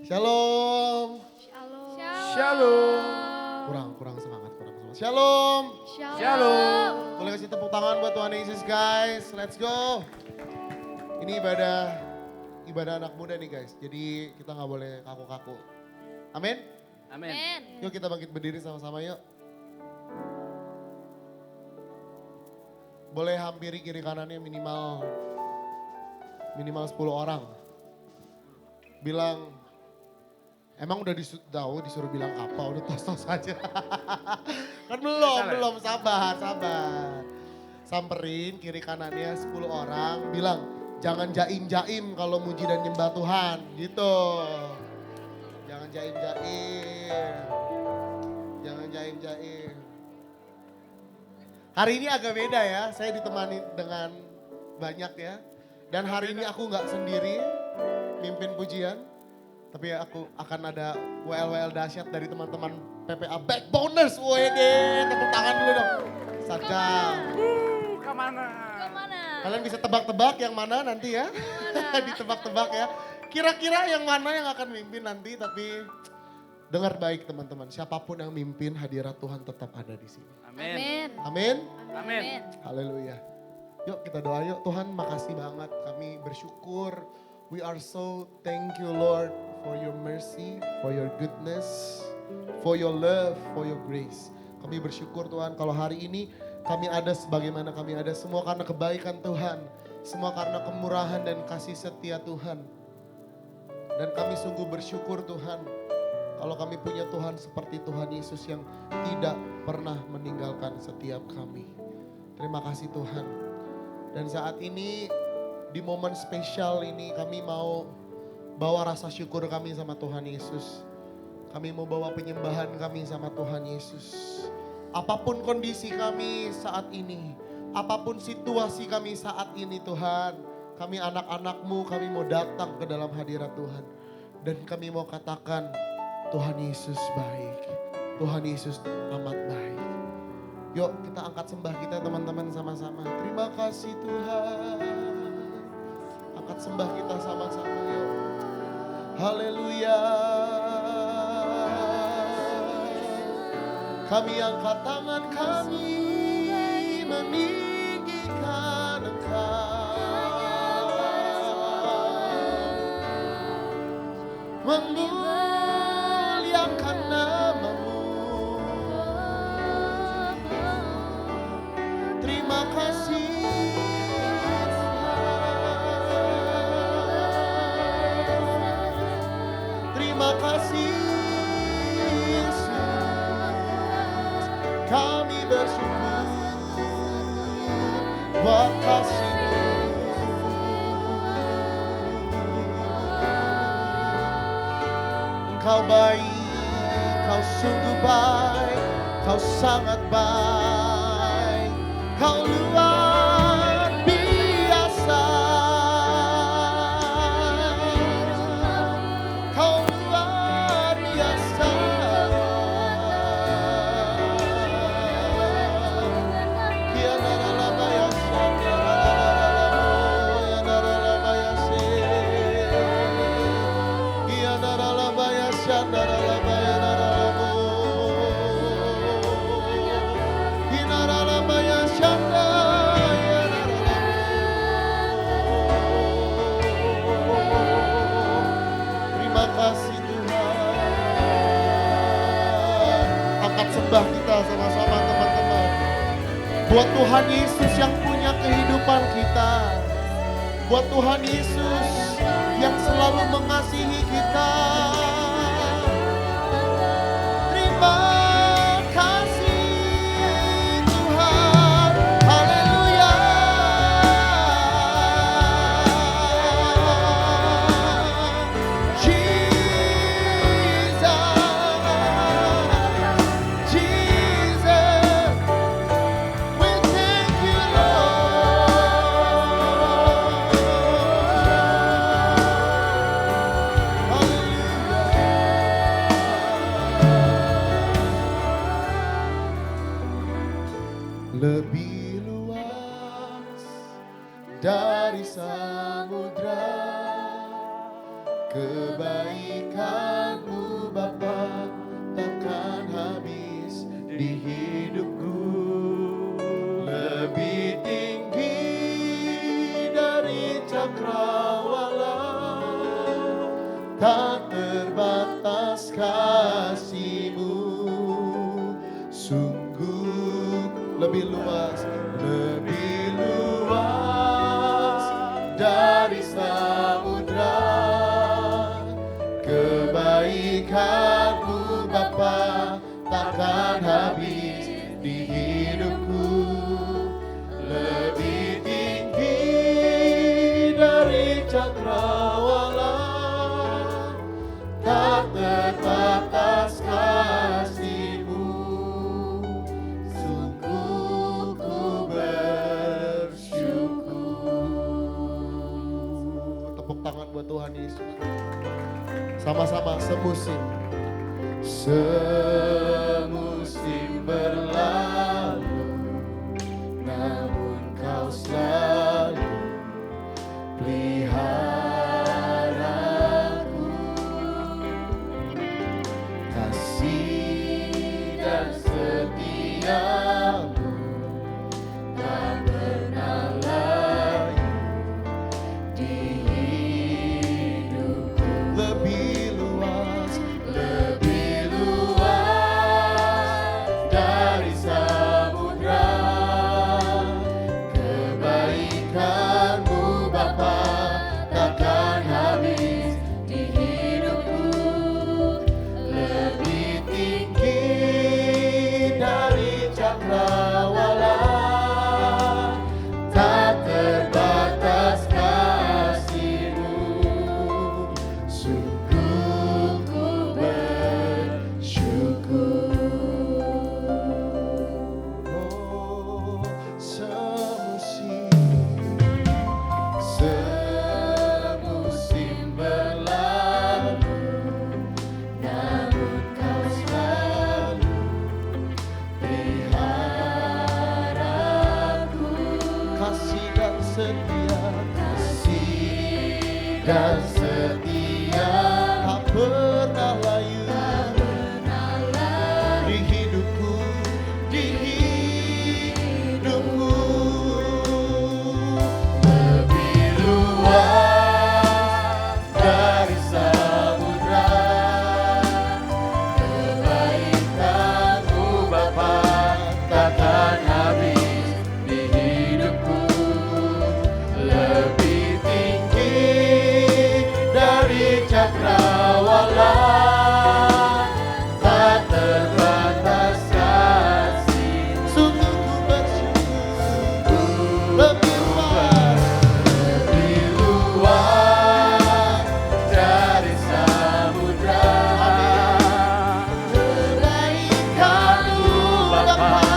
Shalom. Shalom. Shalom. Kurang semangat. Shalom. Shalom. Boleh kasih tepuk tangan buat Tuhan Yesus guys. Let's go. Ini ibadah anak muda nih guys. Jadi kita nggak boleh kaku-kaku. Amin. Amin. Yuk kita bangkit berdiri sama-sama yuk. Boleh hampiri kiri kanannya minimal 10 orang. Bilang, emang udah disuruh bilang apa, udah tos-tos aja. Kan belum, sabar. Samperin kiri kanannya 10 orang, bilang jangan jaim-jaim kalau muji dan nyembah Tuhan, gitu. Jangan jaim-jaim. Hari ini agak beda ya, saya ditemani dengan banyak ya. Dan hari ini aku gak sendiri mimpin pujian. Tapi aku akan ada WL dahsyat dari teman-teman PPA Backboners. Wede, tepuk tangan dulu dong. Sadar. Kemana? Kalian bisa tebak-tebak yang mana nanti ya. Ditebak-tebak ya. Kira-kira yang mana yang akan mimpin nanti, tapi dengar baik teman-teman. Siapapun yang mimpin, hadirat Tuhan tetap ada di sini. Amin. Amin. Amin. Haleluya. Yuk kita doa yuk. Tuhan makasih banget, kami bersyukur. We are so thank you Lord for your mercy, for your goodness, for your love, for your grace. Kami bersyukur Tuhan kalau hari ini kami ada sebagaimana kami ada, semua karena kebaikan Tuhan. Semua karena kemurahan dan kasih setia Tuhan. Dan kami sungguh bersyukur Tuhan kalau kami punya Tuhan seperti Tuhan Yesus yang tidak pernah meninggalkan setiap kami. Terima kasih Tuhan. Dan saat ini di momen spesial ini kami mau bawa rasa syukur kami sama Tuhan Yesus. Kami mau bawa penyembahan kami sama Tuhan Yesus. Apapun kondisi kami saat ini, apapun situasi kami saat ini Tuhan, kami anak-anak-Mu, kami mau datang ke dalam hadirat Tuhan. Dan kami mau katakan, Tuhan Yesus baik, Tuhan Yesus amat baik. Yuk kita angkat sembah kita teman-teman sama-sama. Terima kasih Tuhan. Angkat sembah kita sama-sama yuk. Haleluya. Kami angkat tangan kami meninggikan Engkau. Memuliakan nama-Mu. Terima kasih. Terima kasih Yesus, kami bersyukur buat kasih-Mu. Engkau baik, Kau sungguh baik, Kau sangat baik, Kau luar biasa. Kau luar biasa. Terima kasih Tuhan. Angkat sembah kita sama-sama teman-teman. Buat Tuhan Yesus yang punya kehidupan kita. Buat Tuhan Yesus yang selalu mengasihi kita. Terima kasih Tuhan. Haleluya. Jesus, we thank you lebih luas dari samudra, Kebaikan-Mu Bapa takkan habis di hidupku. Lebih tinggi dari cakrawala, tak terbatas kasih-Mu. Sungguh lebih luas dari samudra. Kebaikan-Mu Bapa takkan habis di hidupku. Lebih tinggi dari cakrawala, tak terbatas kasih-Mu. Sungguh ku bersyukur. Tepuk tangan buat Tuhan Yesus. Sama-sama semusim. Semusim berlalu, namun Kau selalu peliharaku. Kasih dan setia-Mu tak pernah layu di hidupku. Lebih luas dari samudra. Kebaikan-Mu Bapa takkan habis di hidupku. Lebih tinggi dari cakrawala, tak terbatas kasih-Mu. Sungguh ku bersyukur. Oh, semusim berlalu, namun Kau selalu peliharaku. Kasih dan setia, tak pernah layu di hidupku, di hidupku. Lebih luas dari samudra. Kebaikan-Mu Bapa takkan habis di hidupku. Lebih tinggi dari cakrawala, tak terbatas kasih. Sungguh ku bersyukur. Lebih luas dari samudra. Kebaikan-Mu Bapa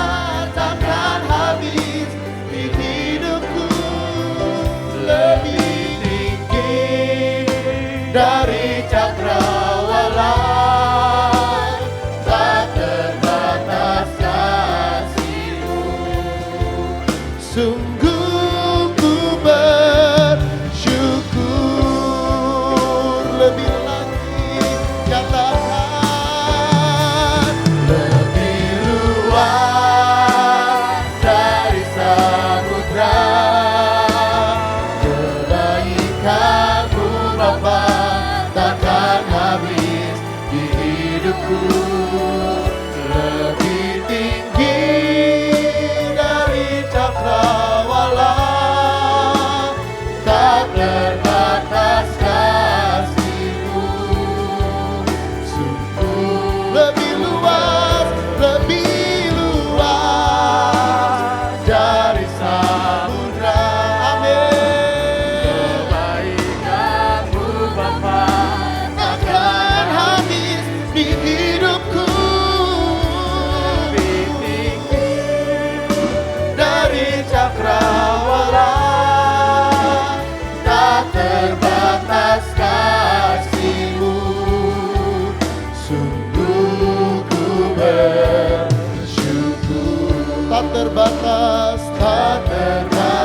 takkan habis di hidupku. Lebih tinggi dari cakrawala, tak terbatas kasih-Mu. Sungguh ku bersyukur. Lebih lagi katakan, lebih luas dari samudra. Kebaikan-Mu Bapa takkan habis di hidupku. Lebih tinggi dari cakrawala, tak terbatas kasih-Mu. Sungguh lebih luas dari samudra. Amin. Kebaikan-Mu Bapa takkan habis di hidupku. Lebih tinggi dari cakrawala, tak terbatas kasih-Mu. Sungguh ku bersyukur. Tak terbatas, tak terbatas.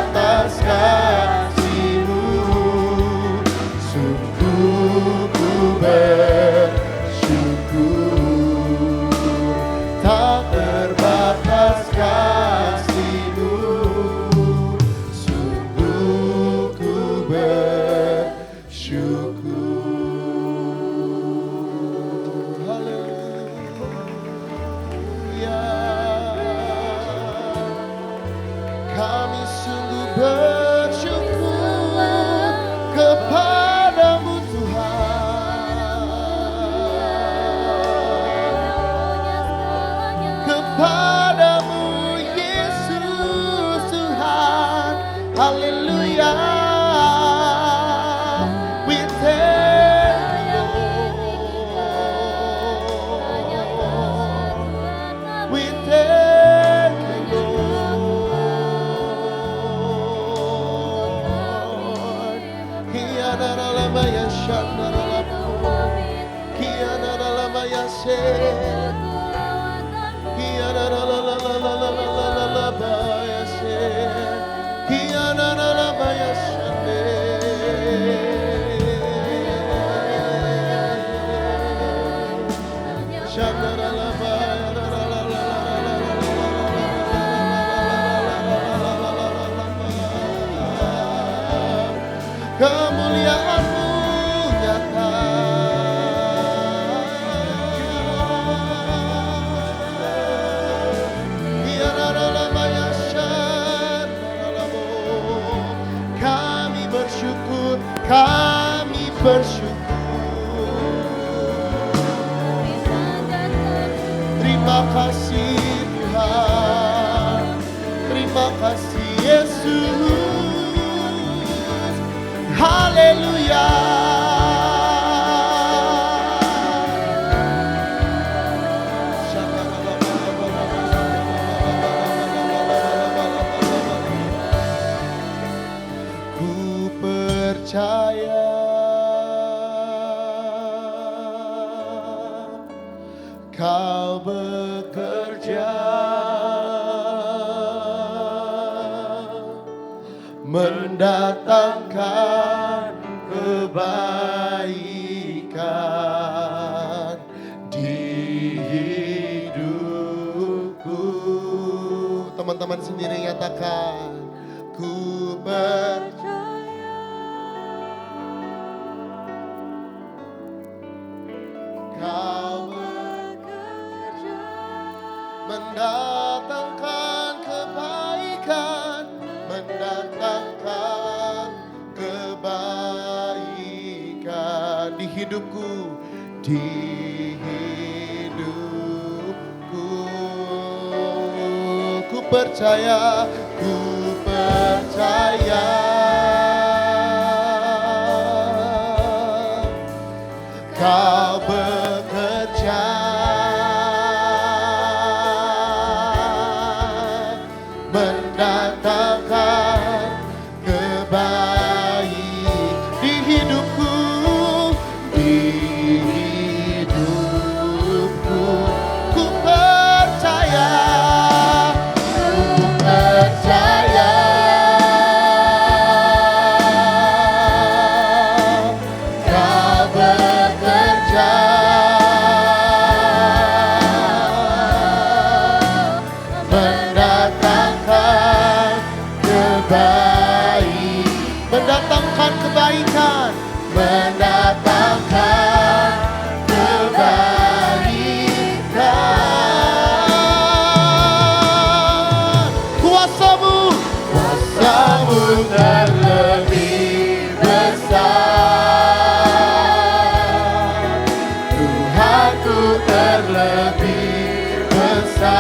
bersyukur kepadamu Tuhan, kepadamu Yesus Tuhan. Haleluya. We thank you, Lord. We thank you, Lord. Kiana lama ya shana lama, kiana lama ya she, kiana lama ya she, kiana lama ya shane. Kemuliaan-Mu nyata. Kami bersyukur, kami bersyukur. Terima kasih Tuhan, terima kasih Yesus. Haleluya. Ku percaya Kau bekerja mendatangkan kebaikan di hidupku. Teman-teman sendiri nyatakan, ku percaya Kau bekerja mendatangkan kebaikan, mendatangkan kebaikan di hidupku, di hidupku. Ku percaya, ku percaya Kau bekerja mendatangkan kebaikan di hidupku, di hidupku. Ku percaya, ku percaya Kau bekerja mendatangkan kebaikan, mendatangkan kebaikan, mendatangkan kebaikan. Kuasa-Mu, kuasa-Mu terlebih besar, Tuhanku terlebih besar.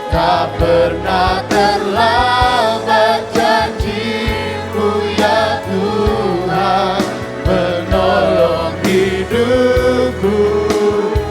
Tak pernah terlambat janji-Mu ya Tuhan, menolong hidupku.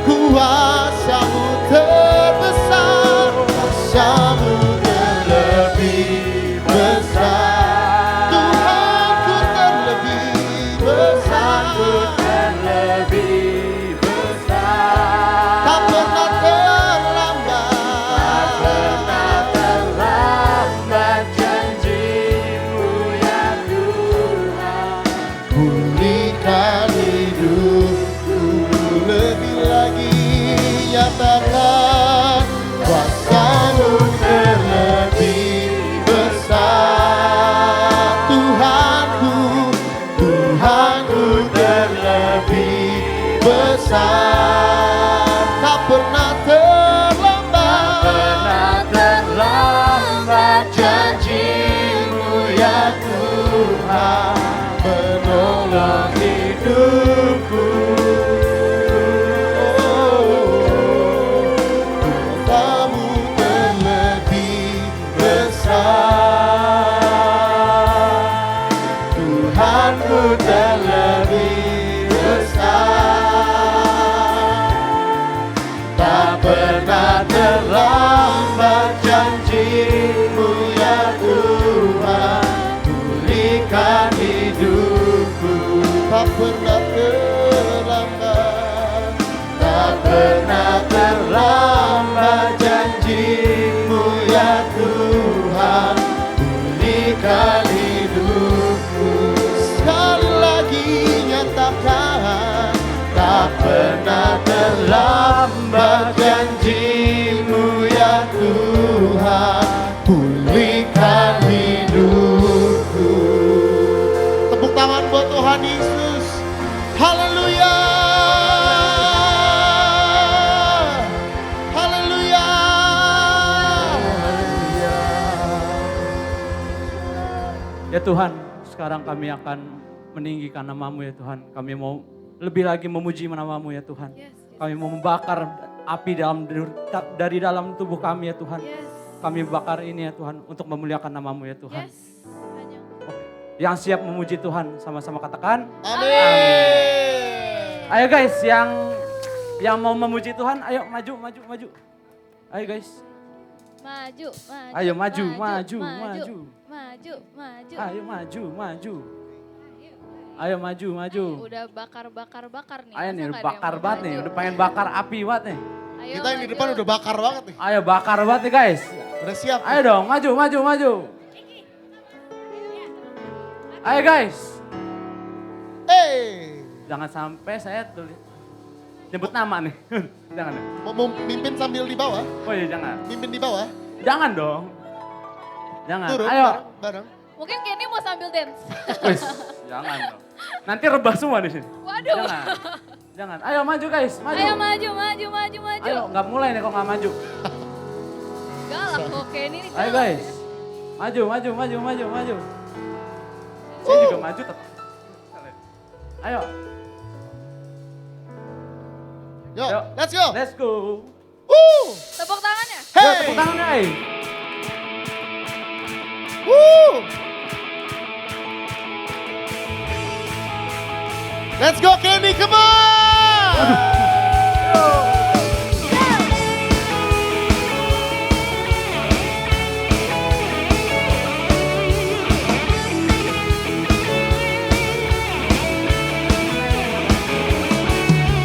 Kuasa-Mu terbesar, kuasa-Mu terlebih besar, Tuhanku terlebih besar, terlebih besar. Tak pernah terlambat, tak pernah terlambat janji-Mu ya Tuhan, pulihkan hidupku. Lebih lagi nyatakan, kuasa-Mu terlebih besar. ya Tuhan, pulihkan hidupku. Sekali lagi nyatakan, tak pernah terlambat janji-Mu ya Tuhan, pulihkan hidupku. Tepuk tangan buat Tuhan Yesus. Haleluya. Haleluya. Ya Tuhan, sekarang kami akan meninggikan nama-Mu ya Tuhan. Kami mau lebih lagi memuji nama-Mu ya Tuhan. Kami mau membakar api dari dalam tubuh kami ya Tuhan. Kami bakar ini ya Tuhan untuk memuliakan nama-Mu ya Tuhan. Yang siap memuji Tuhan sama-sama katakan. Amin. Ayo guys, yang mau memuji Tuhan, ayo maju. Ayo guys. Maju. Ayo maju. Ayo maju. Udah bakar nih. Ayo nih, Masa nggak ada bakar yang mau banget nih. maju? Udah pengen bakar api banget nih. Ayo Kita yang di maju. depan udah bakar banget nih. Ayo bakar banget nih guys. Udah siap. Ayo dong, maju. Ayo guys. Jangan sampai saya tulis nyebut nama nih. Jangan. Mau mimpin sambil di bawah? Oh iya jangan. Mimpin di bawah? Jangan dong. Jangan. Turun Ayo. bareng. Mungkin Kenny mau sambil dance. Wis, jangan dong. Nanti rebah semua di sini. Waduh. Jangan. Ayo maju guys, maju. Ayo maju. Ayo, nggak mulai nih kok nggak maju. Galak kok Kenny nih. Ayo galak. guys. Maju. Saya juga maju tetap. Ayo, Yuk, Yuk. let's go. let's go. Woo! Tepuk tangannya. Yuk, Hey! tepuk tangan guys. Woo! Let's go Kenny, come on!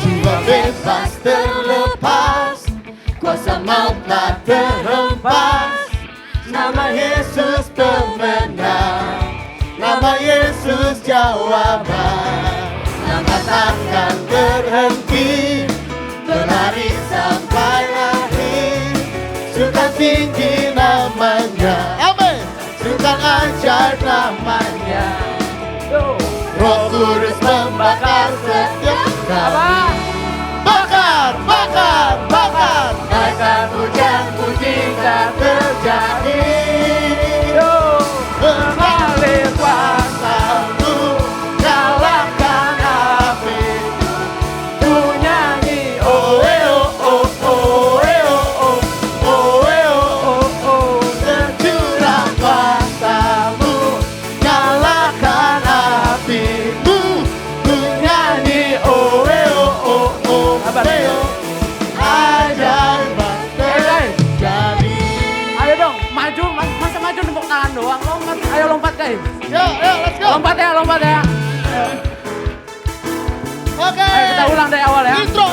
Jiwa bebas terlepas, kuasa maut telah terhempas. Nama Yesus pemenang, nama Yesus jawaban. Nama takkan berhenti, berlari sampai akhir. Sultan tinggi namanya, amin. Sultan ajaib namanya. Roh Kudus membakar setiap kami. Bakar. Naikkan hujan mujizat terjadi. Mengalir kuasa-Mu, nyalakan api. Ku nyanyi oh tercurah kuasa-Mu, nyalakan api-Mu. Ku nyanyi oh ajaib terjadi. Ayo dong, maju. Masa maju tepuk tangan doang, lompat. Ayo lompat guys. Yo, let's go. Lompat ya. Oke. Ayo kita ulang dari awal ya. Intro.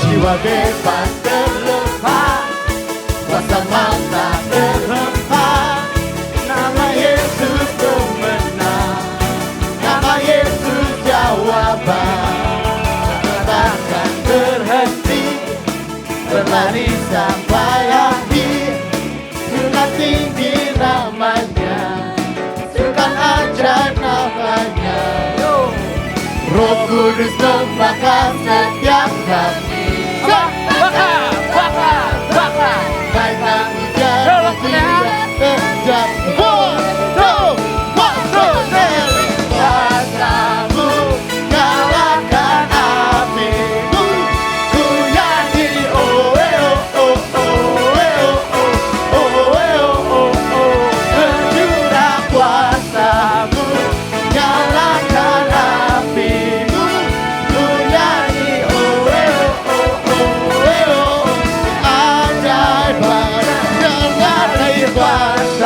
Jiwa bebas terlepas, kuasa maut tak terhempas. Nama Yesus pemenang, nama Yesus jawaban. Takkan berhenti, berlari sampai akhir. Sultan tinggi namanya, Sultan ajaib namanya. Roh Kudus membakar setiap kami. Bakar. Naikkan hujan Yo, langsung ya. terjadi. Kuasa-Mu, nyalakan api-Mu. Ku nyanyi tercurah kuasa-Mu, nyalakan api-Mu. Ku nyanyi ajaib dengar dari kuasa.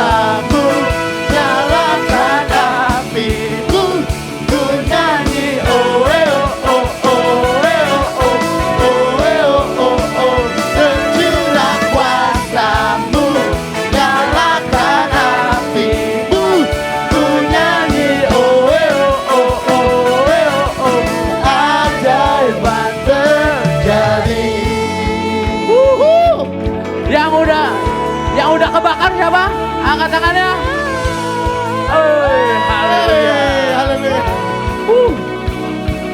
angkat tangannya. Haleluya. Hey, haleluya.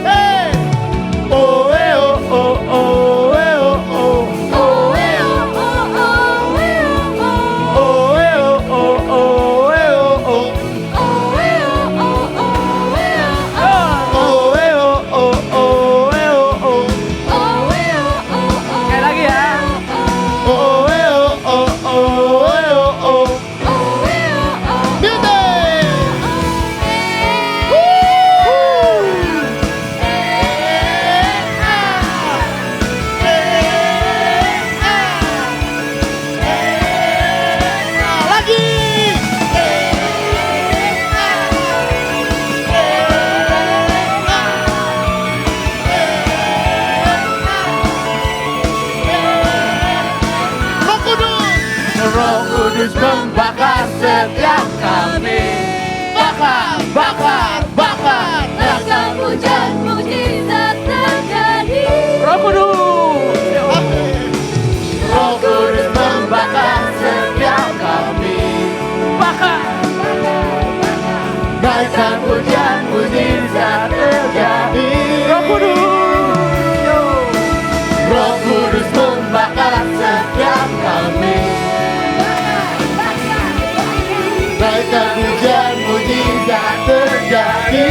Hey. Oh, eh, oh, oh, oh, eh, oh, oh. Oh, eh, oh, oh, oh, eh, oh, oh. Oh, eh, oh, oh, oh, eh, oh, oh. Oh, eh, oh, oh, oh, eh, oh, oh. Oh, eh, oh, oh, oh, eh, oh, oh. Oh, eh, oh, oh, oh. Sekali lagi ya. Oh, eh, oh, oh, oh, eh, oh, oh. Oh, eh, oh, oh. Music! Lagi! Roh Kudus! Roh Kudus membakar setiap kami. Bakar, bakar, bakar! Bahkan hujan mujizat terjadi. Roh Kudus. Roh Kudus membakar setiap kami. Bakar. Bagaikan hujan mujizat terjadi. Roh Kudus. Yo. Roh Kudus membakar setiap kami. Bagaikan hujan mujizat terjadi.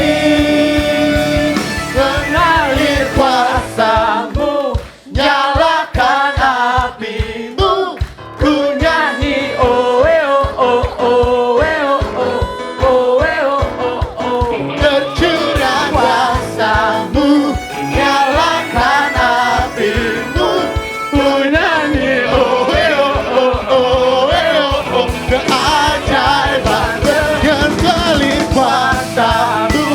Mengalir kuasamu, nyalakan apimu. Ku nyanyi oh eh oh oh oh eh oh oh oh eh oh oh oh. Tercurah kuasamu, nyalakan apimu. Ku nyanyi oh eh oh oh oh eh oh oh. Keajaiban dengan kelimpahanmu,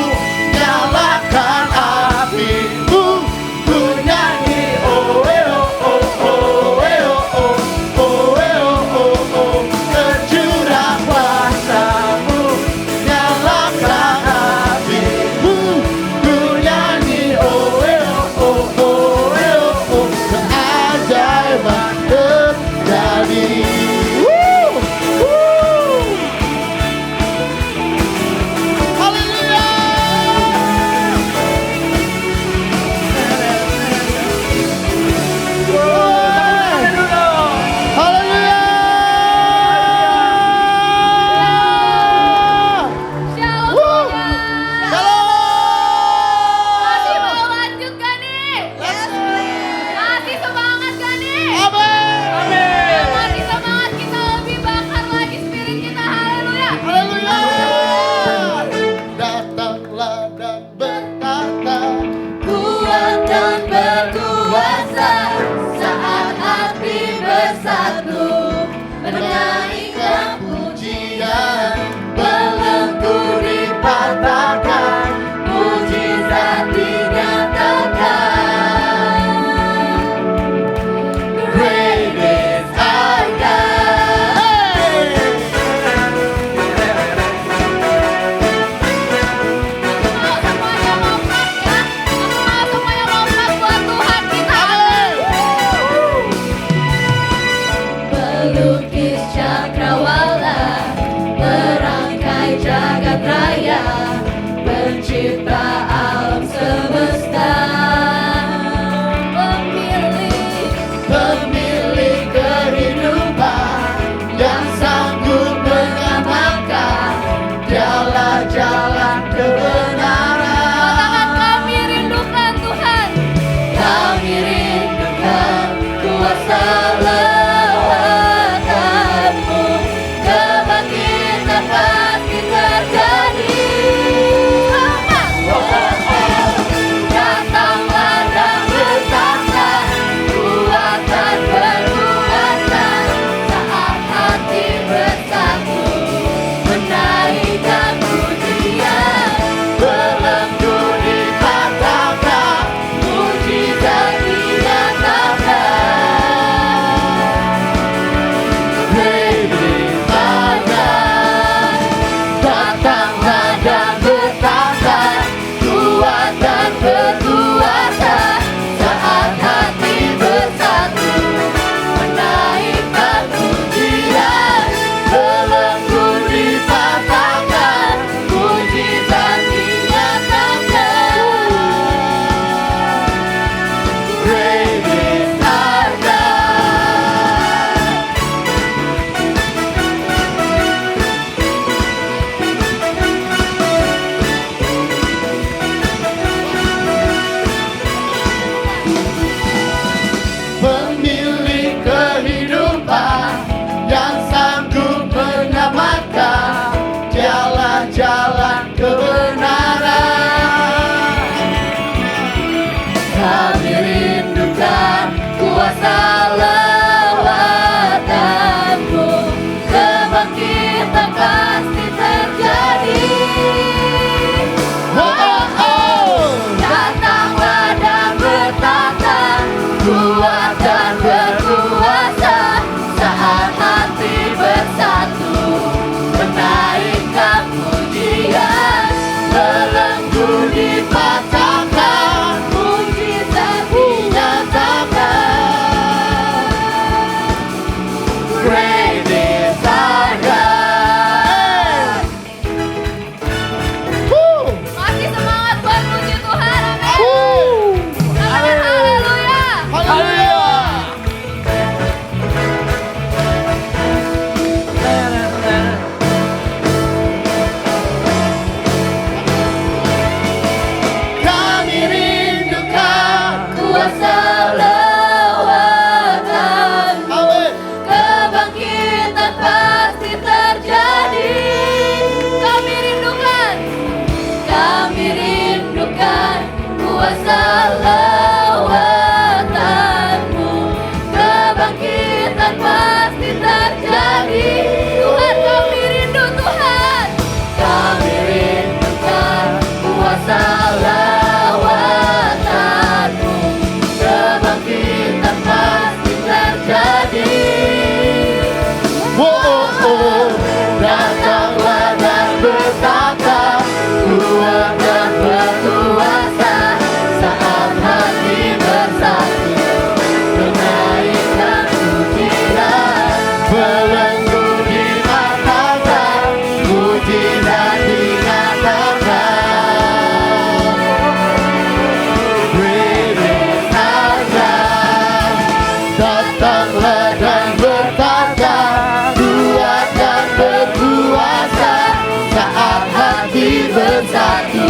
saat hati bersatu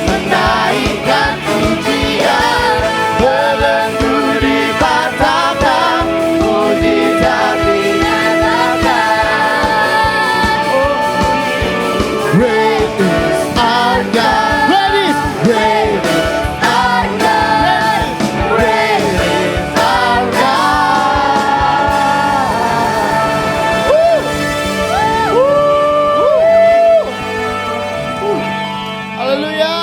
menaikkan pujian, belenggu dipatahkan, mujizat dinyatakan. Great is our God. Great is our God. Great is our God. Haleluya.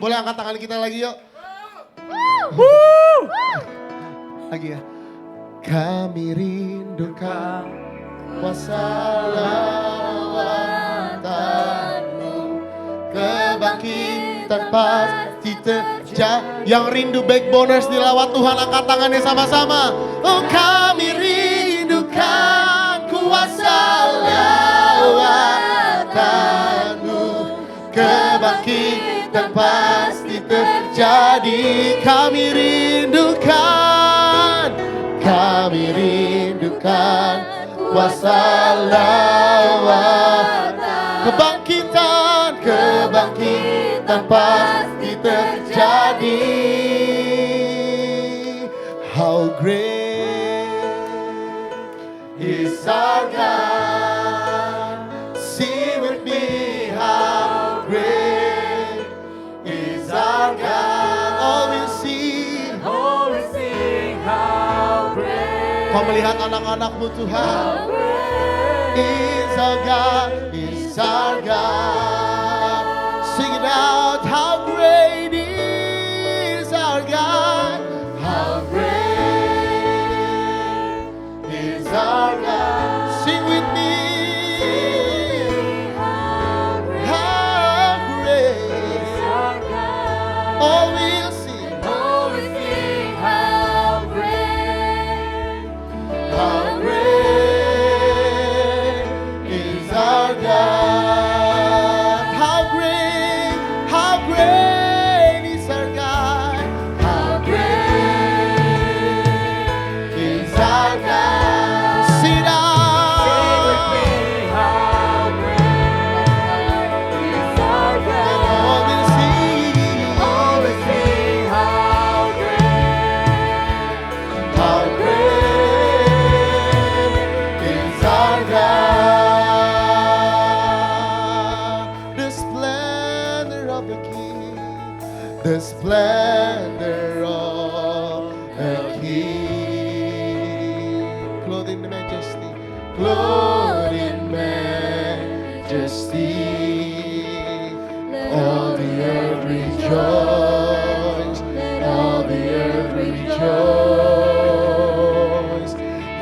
Boleh angkat tangan kita lagi yuk. Lagi ya. Kami rindukan kuasa lawatanmu, kebangkitan pasti terjadi. Yang rindu backboners dilawat Tuhan, angkat tangannya sama-sama. Oh, kami rindukan kuasa lawatanmu, kebangkitan pasti terjadi. Kami rindukan kuasa lawatan, kebangkitan pasti terjadi. How great is our God. Sing with me, how great is our God. All will sing how great. Kau melihat anak-anakmu Tuhan. Is our God, is our God. Sing it out, how great is our God. How great is our God. Sing with me. How great is our God. All will sing. How great is our God. How great is our God. How great is our God. Sing it out. How great is our God. And all will sing. How great is our God. The splendor of the King, the splendor of the King, clothed in majesty, clothed in majesty. All the earth rejoice, all the earth rejoice.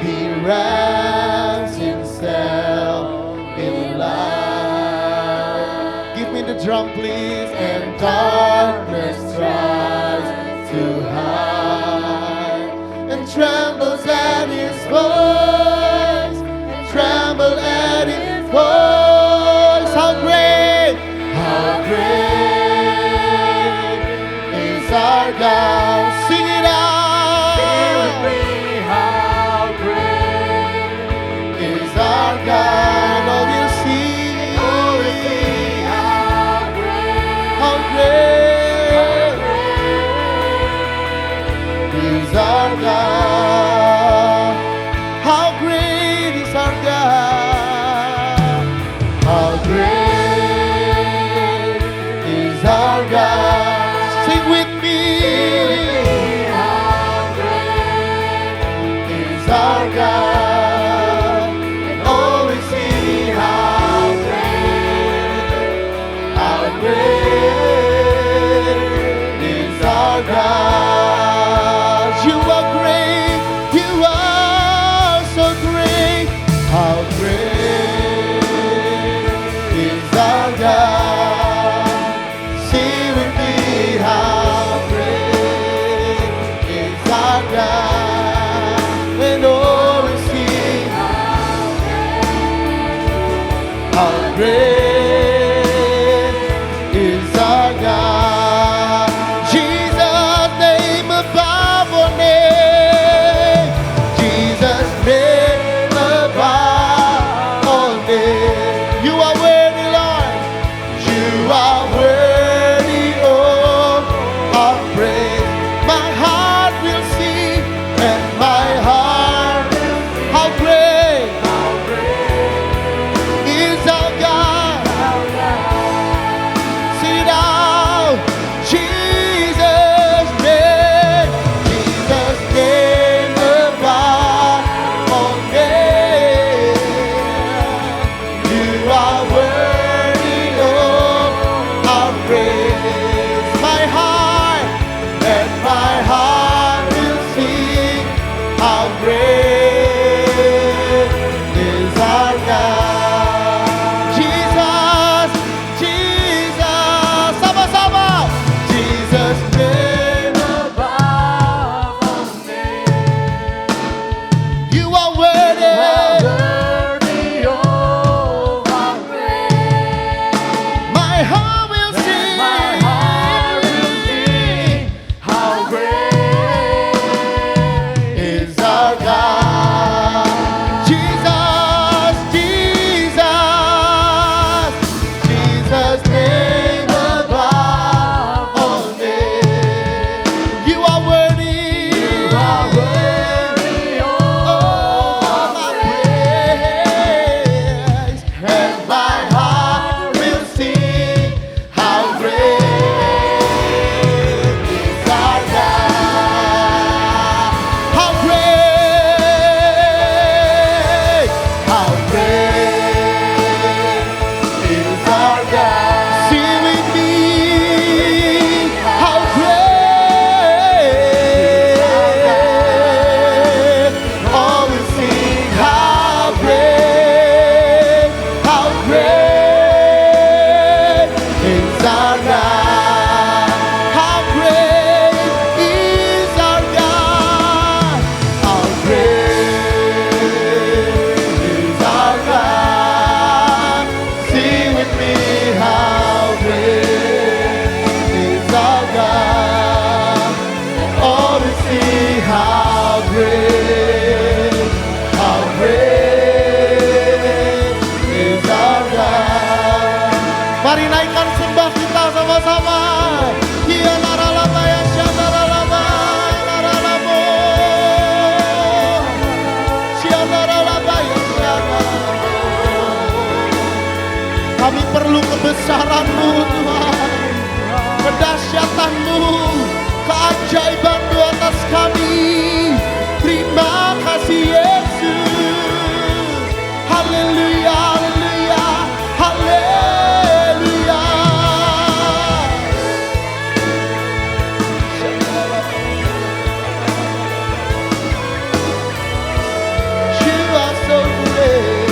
He wraps himself in light. Give me the drum, please. And darkness tries to hide, and trembles at his voice, and tremble at his voice. How great is our God. Sing it out. How great is our God. Oh, we'll sing. How great is our God. How great is our God. How great is our God. Sing with me. How great is our God. And always Kami perlu kebesaran-Mu Tuhan, kedahsyatan-Mu, keajaiban di atas kami. Terima kasih Yesus. Haleluya, haleluya, haleluya. You are so great.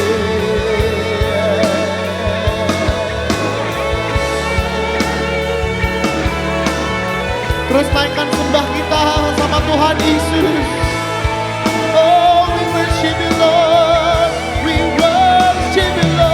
Terus naikkan sembah kita sama Tuhan Yesus. Oh, we worship you, Lord. We worship you, Lord.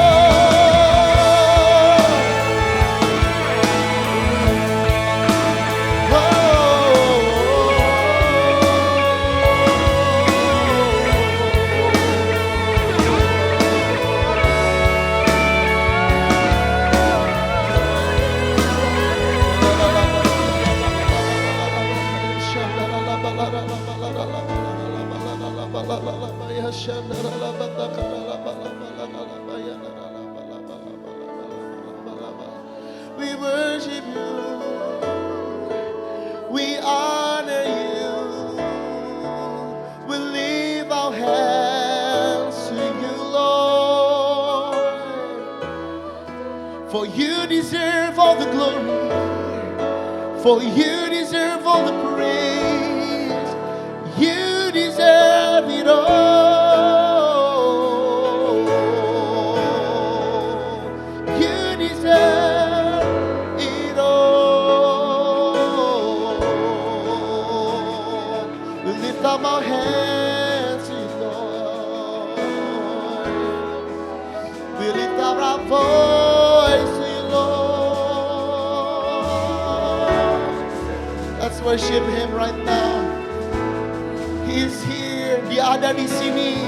We worship you. We honor you. We lift our hands to you, Lord. For you deserve all the glory. For you deserve all the praise. You deserve it all. You deserve it all. We lift up our hands to you, Lord. We lift up our voice to you, Lord. Let's worship Him right now. He is here. Dia ada di sini.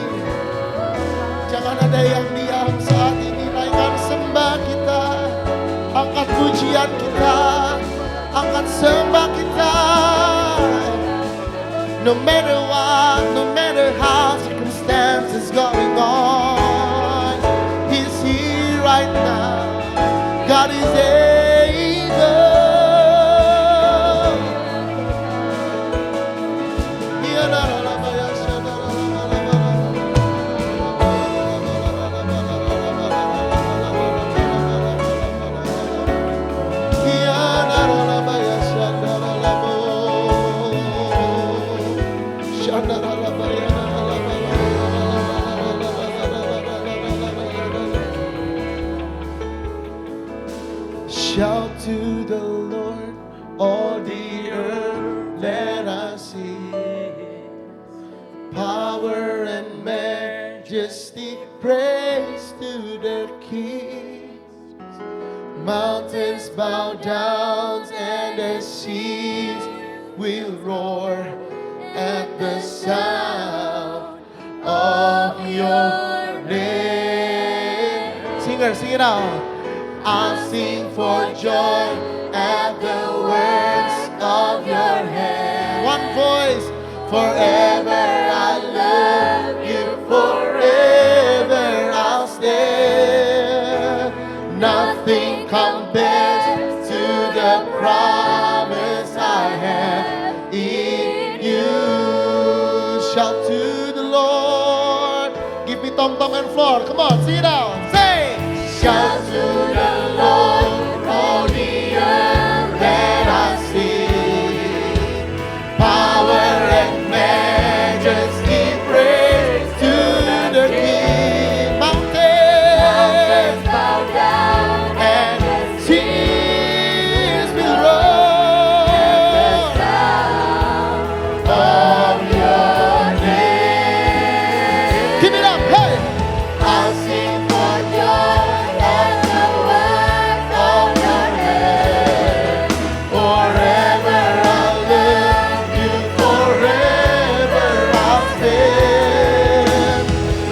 Jangan ada yang diam saat ini. Naikkan sembah kita, angkat pujian kita, angkat sembah kita. No matter what, no matter how circumstances going on, He's here right now. God is able. Shout to the Lord, all the earth, let us see power and majesty, praise to the King. Mountains bow down and the seas will roar at the sound of your name. Singer, sing it out. I'll sing for joy at the works of your hand. One voice. Forever I love you, forever I'll stand. Nothing compares to the promise I have in you. Shout to the Lord. Give me tom-tom and floor. Come on, sing it out. Say, shout to the Lord, all the earth, let us sing. Power and majesty, praise to the King. Mountains bow down and seas will roar of your name. Give it up, hey! I'll sing for joy at the work of your hand. Forever I'll love you, forever I'll stand.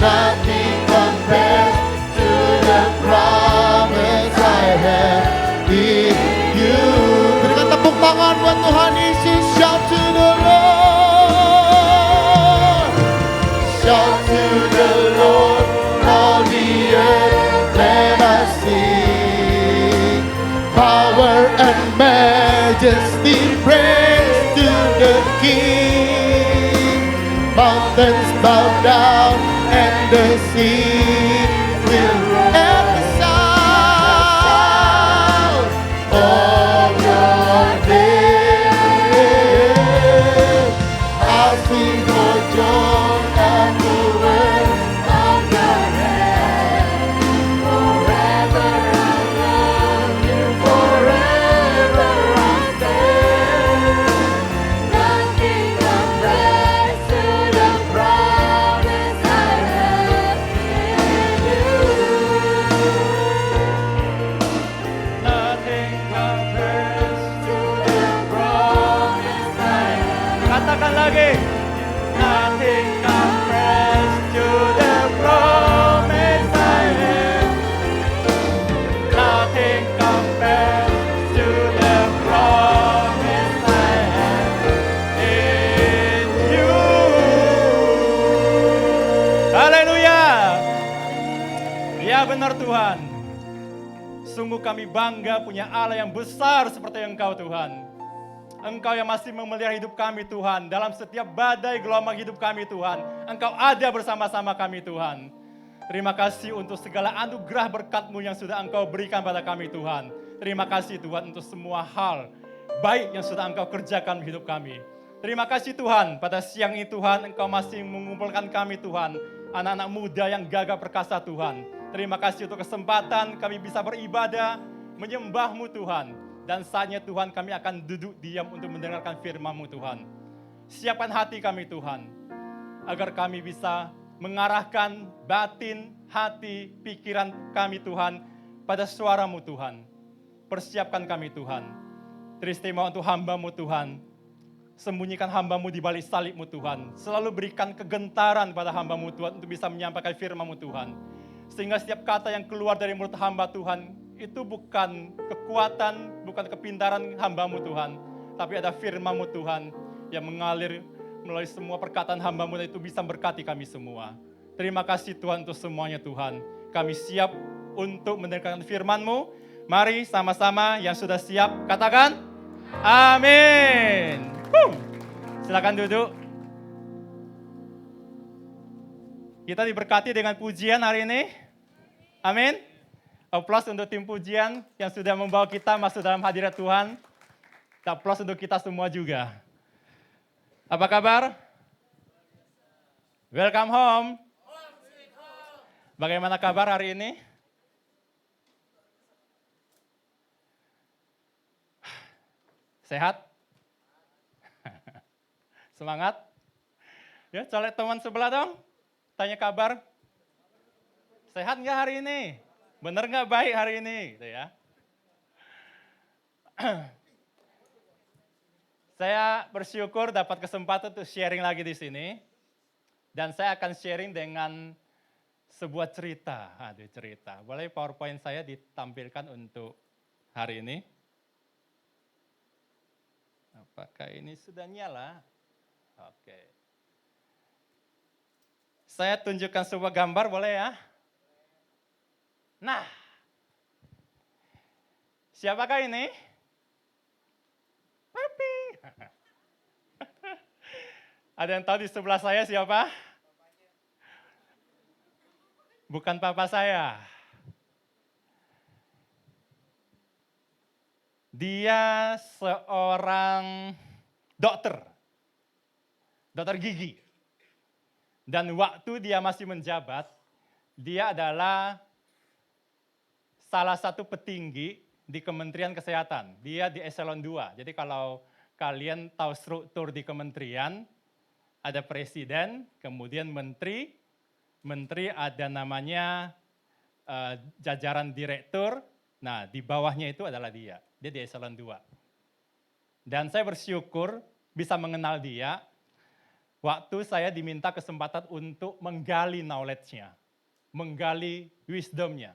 Nothing compares to the promise I have in you. Berikan tepuk tangan buat Tuhan Yesus. Shout to the Lord. Shout to the Lord, all the earth, let us sing. and majesty, praise to the King. Mountains bow down and the sea will at the sound of your name. I'll sing for joy at the word of your name. Forever I love you, forever I stand. Nothing compares to the promise I have in you. Nothing compares to the promise I have. Katakan lagi. Nothing compares to the promise I have. Nothing compares to the promise I have in you. Haleluya. Ya benar Tuhan. Sungguh kami bangga punya Allah yang besar seperti Engkau Tuhan. Engkau yang masih memelihara hidup kami Tuhan. Dalam setiap badai gelombang hidup kami Tuhan. Engkau ada bersama-sama kami Tuhan. Terima kasih untuk segala anugerah berkat-Mu yang sudah Engkau berikan pada kami Tuhan. Terima kasih Tuhan untuk semua hal baik yang sudah Engkau kerjakan di hidup kami. Terima kasih Tuhan, pada siang ini Tuhan Engkau masih mengumpulkan kami Tuhan. Anak-anak muda yang gagah perkasa Tuhan. Terima kasih untuk kesempatan kami bisa beribadah, menyembah-Mu Tuhan. Dan saatnya Tuhan kami akan duduk diam untuk mendengarkan firman-Mu Tuhan. Siapkan hati kami Tuhan, agar kami bisa mengarahkan batin, hati, pikiran kami Tuhan pada suara-Mu Tuhan. Persiapkan kami Tuhan. Teristimewa untuk hamba-Mu Tuhan. Sembunyikan hamba-Mu di balik salib-Mu Tuhan. Selalu berikan kegentaran pada hamba-Mu Tuhan untuk bisa menyampaikan firman-Mu Tuhan. Sehingga setiap kata yang keluar dari mulut hamba Tuhan, itu bukan kekuatan, bukan kepintaran hamba-Mu Tuhan. Tapi ada firman-Mu Tuhan yang mengalir melalui semua perkataan hamba-Mu itu bisa berkati kami semua. Terima kasih Tuhan untuk semuanya Tuhan. Kami siap untuk mendengarkan firman-Mu. Mari sama-sama yang sudah siap katakan, amin. Silakan duduk. Kita diberkati dengan pujian hari ini. Amin. Aplaus untuk tim pujian yang sudah membawa kita masuk dalam hadirat Tuhan. Aplaus untuk kita semua juga. Apa kabar? Welcome home. Bagaimana kabar hari ini? Sehat? Semangat? Ya, colek teman sebelah dong. Tanya kabar. Sehat nggak hari ini? Bener nggak baik hari ini? Gitu ya. Saya bersyukur dapat kesempatan untuk sharing lagi di sini. Dan saya akan sharing dengan sebuah cerita. Aduh, cerita. Boleh PowerPoint saya ditampilkan untuk hari ini? Apakah ini sudah nyala? Oke. Saya tunjukkan sebuah gambar, boleh ya? Nah, siapakah ini? Papi. Ada yang tahu di sebelah saya siapa? Bukan papa saya. Dia seorang dokter gigi. Dan waktu dia masih menjabat, dia adalah salah satu petinggi di Kementerian Kesehatan. Dia di eselon 2. Jadi kalau kalian tahu struktur di kementerian, ada presiden, kemudian menteri ada namanya jajaran direktur. Nah, di bawahnya itu adalah dia. Dia di eselon 2. Dan saya bersyukur bisa mengenal dia waktu saya diminta kesempatan untuk menggali knowledge-nya, menggali wisdom-nya.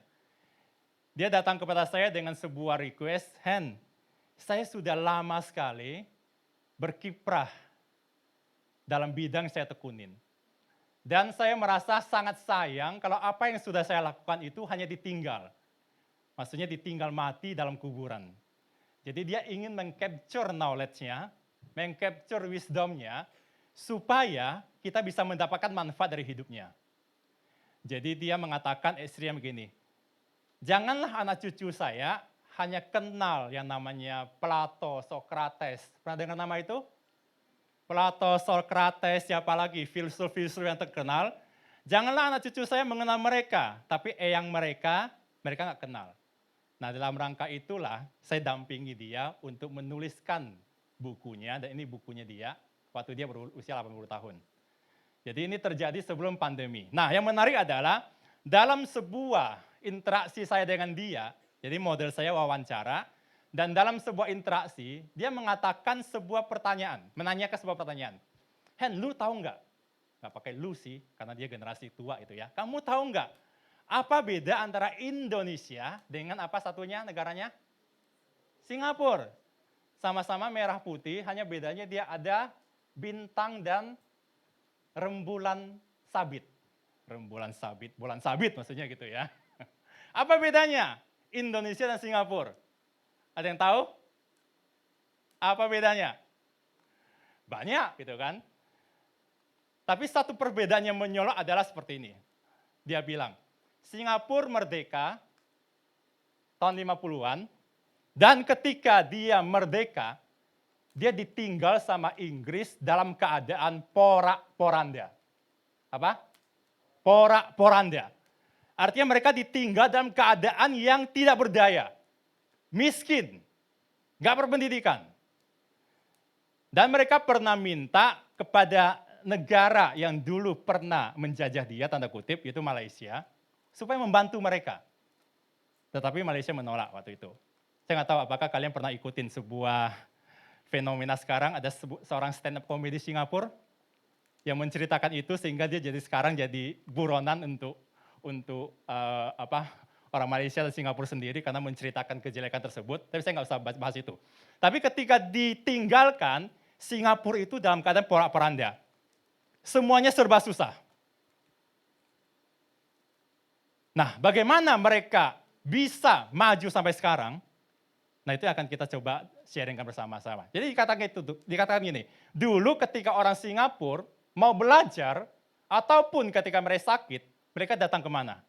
Dia datang kepada saya dengan sebuah request, Hen, saya sudah lama sekali berkiprah dalam bidang saya tekunin. Dan saya merasa sangat sayang kalau apa yang sudah saya lakukan itu hanya ditinggal. Maksudnya ditinggal mati dalam kuburan. Jadi dia ingin meng-capture knowledge-nya, meng-capture wisdom-nya, supaya kita bisa mendapatkan manfaat dari hidupnya. Jadi dia mengatakan istrinya begini, janganlah anak cucu saya hanya kenal yang namanya Plato, Socrates. Pernah dengar nama itu? Plato, Socrates, siapa lagi? Filsuf-filsuf yang terkenal. Janganlah anak cucu saya mengenal mereka, tapi eyang mereka nggak kenal. Nah dalam rangka itulah saya dampingi dia untuk menuliskan bukunya, dan ini bukunya dia waktu dia berusia 80 tahun. Jadi ini terjadi sebelum pandemi. Nah yang menarik adalah dalam sebuah interaksi saya dengan dia, jadi model saya wawancara, dan dalam sebuah interaksi dia mengatakan sebuah pertanyaan, menanyakan sebuah pertanyaan. Hen, lu tahu nggak? Nggak pakai lu sih, karena dia generasi tua itu ya. Kamu tahu nggak apa beda antara Indonesia dengan apa satunya negaranya? Singapura. Sama-sama merah putih, hanya bedanya dia ada bintang dan rembulan sabit. Rembulan sabit, bulan sabit maksudnya gitu ya. Apa bedanya Indonesia dan Singapura? Ada yang tahu? Apa bedanya? Banyak gitu kan. Tapi satu perbedaan yang menyolok adalah seperti ini. Dia bilang, Singapura merdeka tahun 50-an, dan ketika dia merdeka, dia ditinggal sama Inggris dalam keadaan porak-poranda. Apa? Porak-poranda. Artinya mereka ditinggal dalam keadaan yang tidak berdaya. Miskin. Nggak berpendidikan. Dan mereka pernah minta kepada negara yang dulu pernah menjajah dia, tanda kutip, yaitu Malaysia, supaya membantu mereka. Tetapi Malaysia menolak waktu itu. Saya nggak tahu apakah kalian pernah ikutin sebuah fenomena sekarang, ada seorang stand up comedy Singapura yang menceritakan itu sehingga dia sekarang jadi buronan untuk orang Malaysia dan Singapura sendiri karena menceritakan kejelekan tersebut. Tapi saya nggak usah bahas itu. Tapi ketika ditinggalkan, Singapura itu dalam keadaan porak-poranda. Semuanya serba susah. Nah, bagaimana mereka bisa maju sampai sekarang? Nah, itu akan kita coba sharingkan bersama-sama. Jadi dikatakan gini, dulu ketika orang Singapura mau belajar, ataupun ketika mereka sakit, mereka datang ke mana?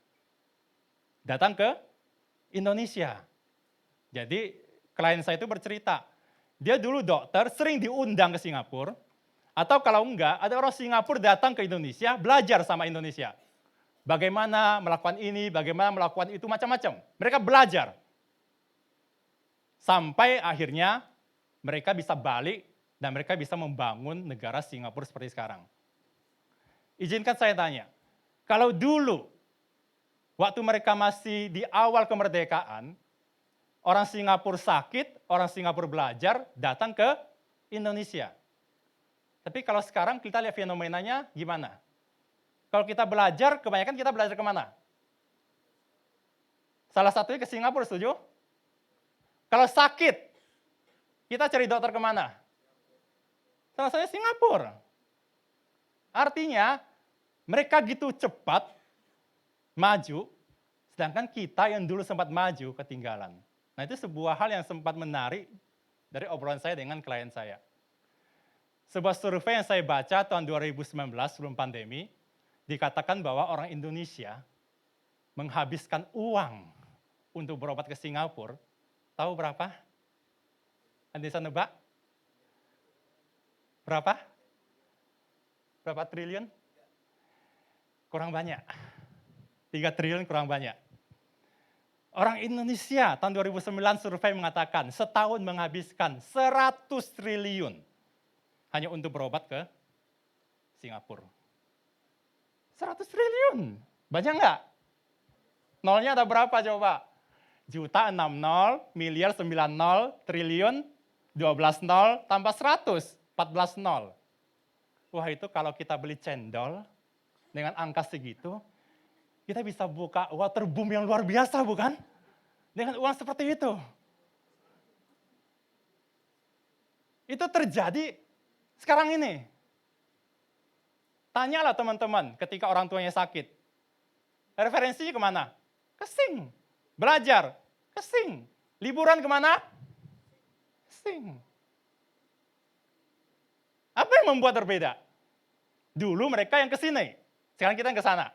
Datang ke Indonesia. Jadi klien saya itu bercerita, dia dulu dokter sering diundang ke Singapura, atau kalau enggak, ada orang Singapura datang ke Indonesia, belajar sama Indonesia. Bagaimana melakukan ini, bagaimana melakukan itu, macam-macam. Mereka belajar. Sampai akhirnya mereka bisa balik dan mereka bisa membangun negara Singapura seperti sekarang. Izinkan saya tanya, kalau dulu waktu mereka masih di awal kemerdekaan, orang Singapura sakit, orang Singapura belajar, datang ke Indonesia. Tapi kalau sekarang kita lihat fenomenanya gimana? Kalau kita belajar, kebanyakan kita belajar kemana? Salah satunya ke Singapura, setuju? Kalau sakit, kita cari dokter kemana? Salah satunya Singapura. Artinya, mereka gitu cepat maju, sedangkan kita yang dulu sempat maju ketinggalan. Nah itu sebuah hal yang sempat menarik dari obrolan saya dengan klien saya. Sebuah survei yang saya baca tahun 2019 sebelum pandemi, dikatakan bahwa orang Indonesia menghabiskan uang untuk berobat ke Singapura, tahu berapa? Anda bisa nebak? Berapa? Berapa triliun? Kurang banyak. 3 triliun kurang banyak. Orang Indonesia tahun 2009 survei mengatakan setahun menghabiskan 100 triliun hanya untuk berobat ke Singapura. 100 triliun, banyak nggak? Nolnya ada berapa coba? Juta 60, miliar 90, triliun 12 nol, tambah 100, 14 nol. Wah itu kalau kita beli cendol dengan angka segitu, kita bisa buka waterboom yang luar biasa bukan? Dengan uang seperti itu. Itu terjadi sekarang ini. Tanyalah teman-teman ketika orang tuanya sakit. Referensinya kemana? Ke Sing. Belajar. Ke Sing. Liburan kemana? asing. Apa yang membuat berbeda? Dulu mereka yang ke sini, sekarang kita yang ke sana.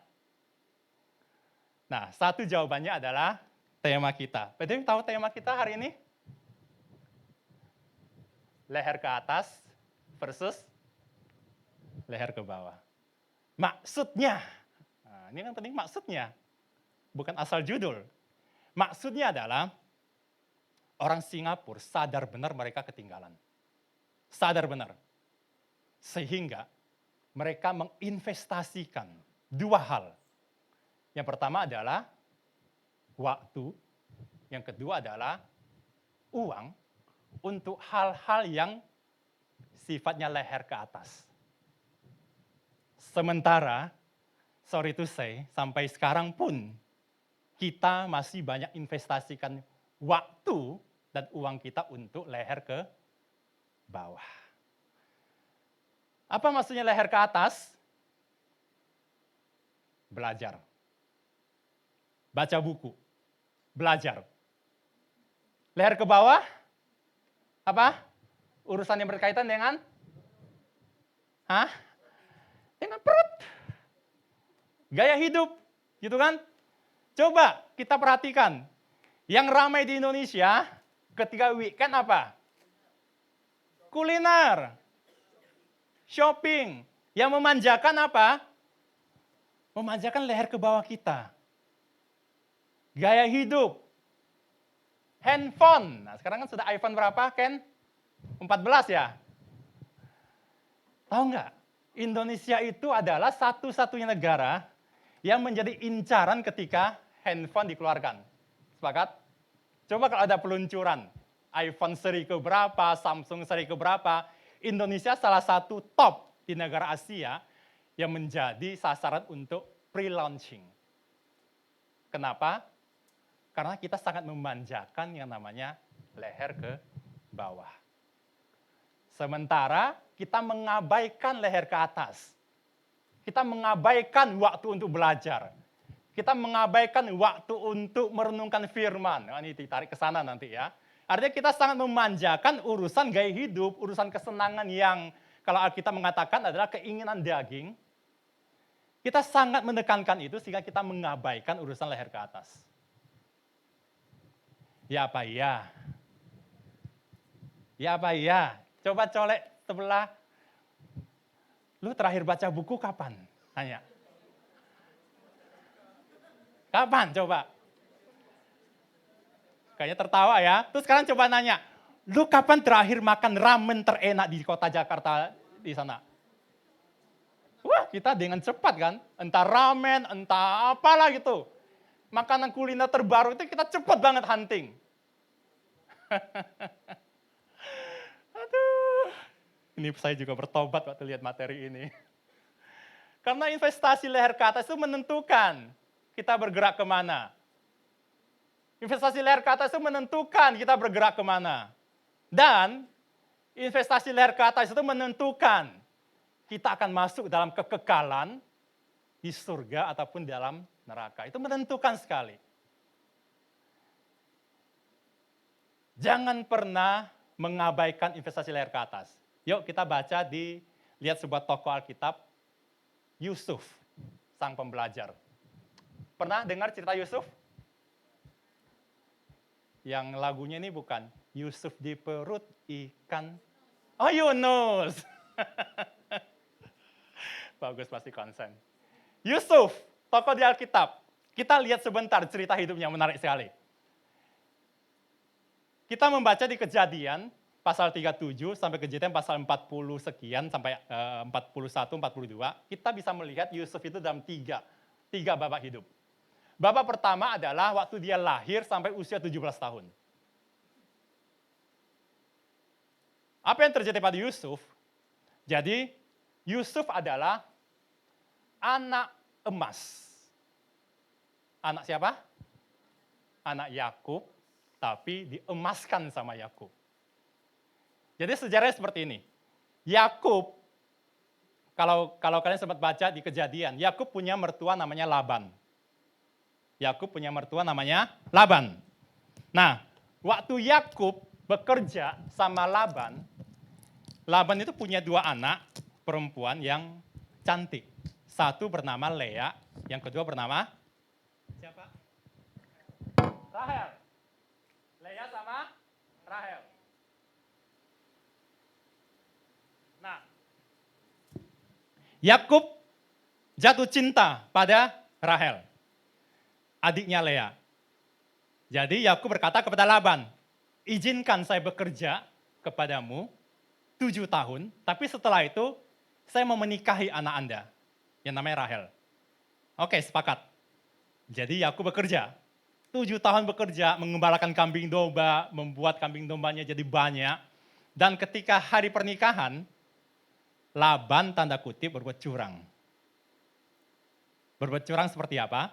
Nah, satu jawabannya adalah tema kita. Betul tahu tema kita hari ini? Leher ke atas versus leher ke bawah. Maksudnya, nah, ini yang penting maksudnya, bukan asal judul. Maksudnya adalah orang Singapura sadar benar mereka ketinggalan. Sadar benar. Sehingga mereka menginvestasikan dua hal. Yang pertama adalah waktu, yang kedua adalah uang untuk hal-hal yang sifatnya leher ke atas. Sementara, sorry to say, sampai sekarang pun kita masih banyak investasikan waktu dan uang kita untuk leher ke bawah. Apa maksudnya leher ke atas? Belajar. Baca buku. Belajar. Leher ke bawah? Apa? Urusan yang berkaitan dengan? Dengan perut. Gaya hidup. Gitu kan? Coba kita perhatikan. Yang ramai di Indonesia ketika weekend apa? Kuliner. Shopping. Yang memanjakan apa? Memanjakan leher ke bawah kita. Gaya hidup. Handphone. Nah, sekarang kan sudah iPhone berapa, Ken? 14 ya? Tahu nggak? Indonesia itu adalah satu-satunya negara yang menjadi incaran ketika handphone dikeluarkan. Sepakat? Coba kalau ada peluncuran. iPhone seri ke berapa, Samsung seri ke berapa, Indonesia salah satu top di negara Asia yang menjadi sasaran untuk pre-launching. Kenapa? Karena kita sangat memanjakan yang namanya leher ke bawah. Sementara kita mengabaikan leher ke atas. Kita mengabaikan waktu untuk belajar. Kita mengabaikan waktu untuk merenungkan firman. Nah, ini ditarik ke sana nanti ya. Artinya kita sangat memanjakan urusan gaya hidup, urusan kesenangan yang kalau Alkitab mengatakan adalah keinginan daging. Kita sangat menekankan itu sehingga kita mengabaikan urusan leher ke atas. Ya apa iya? Ya apa iya? Coba colek sebelah. Lu terakhir baca buku kapan? Tanya. Kapan coba? Kayaknya tertawa ya. Terus sekarang coba nanya, lu kapan terakhir makan ramen terenak di kota Jakarta di sana? Wah, kita dengan cepat kan. Entah ramen, entah apalah gitu. Makanan kuliner terbaru itu kita cepat banget hunting. Aduh. Ini saya juga bertobat waktu lihat materi ini. Karena investasi leher ke atas itu menentukan kita bergerak kemana. Investasi leher ke atas itu menentukan kita bergerak kemana. Dan investasi leher ke atas itu menentukan kita akan masuk dalam kekekalan di surga ataupun dalam neraka. Itu menentukan sekali. Jangan pernah mengabaikan investasi leher ke atas. Yuk kita baca lihat sebuah tokoh Alkitab, Yusuf, sang pembelajar. Pernah dengar cerita Yusuf? Yang lagunya ini bukan Yusuf di perut ikan. Oh, Yunus. Bagus, pasti konsen. Yusuf, tokoh di Alkitab. Kita lihat sebentar cerita hidupnya, menarik sekali. Kita membaca di Kejadian pasal 37 sampai Kejadian pasal 40 sekian sampai 41, 42. Kita bisa melihat Yusuf itu dalam tiga babak hidup. Babak pertama adalah waktu dia lahir sampai usia 17 tahun. Apa yang terjadi pada Yusuf? Jadi, Yusuf adalah anak emas. Anak siapa? Anak Yakub, tapi diemaskan sama Yakub. Jadi sejarahnya seperti ini. Yakub, kalau kalian sempat baca di Kejadian, Yakub punya mertua namanya Laban. Yakub punya mertua namanya Laban. Nah, waktu Yakub bekerja sama Laban. Laban itu punya 2 anak perempuan yang cantik. Satu bernama Lea, yang kedua bernama siapa? Rahel. Lea sama Rahel. Nah, Yakub jatuh cinta pada Rahel, adiknya Lea. Jadi Yakub berkata kepada Laban, izinkan saya bekerja kepadamu 7 tahun, tapi setelah itu saya mau menikahi anak Anda, yang namanya Rahel. Oke, sepakat. Jadi Yakub bekerja, 7 tahun bekerja, mengembalakan kambing domba, membuat kambing dombanya jadi banyak. Dan ketika hari pernikahan, Laban tanda kutip berbuat curang. Berbuat curang seperti apa?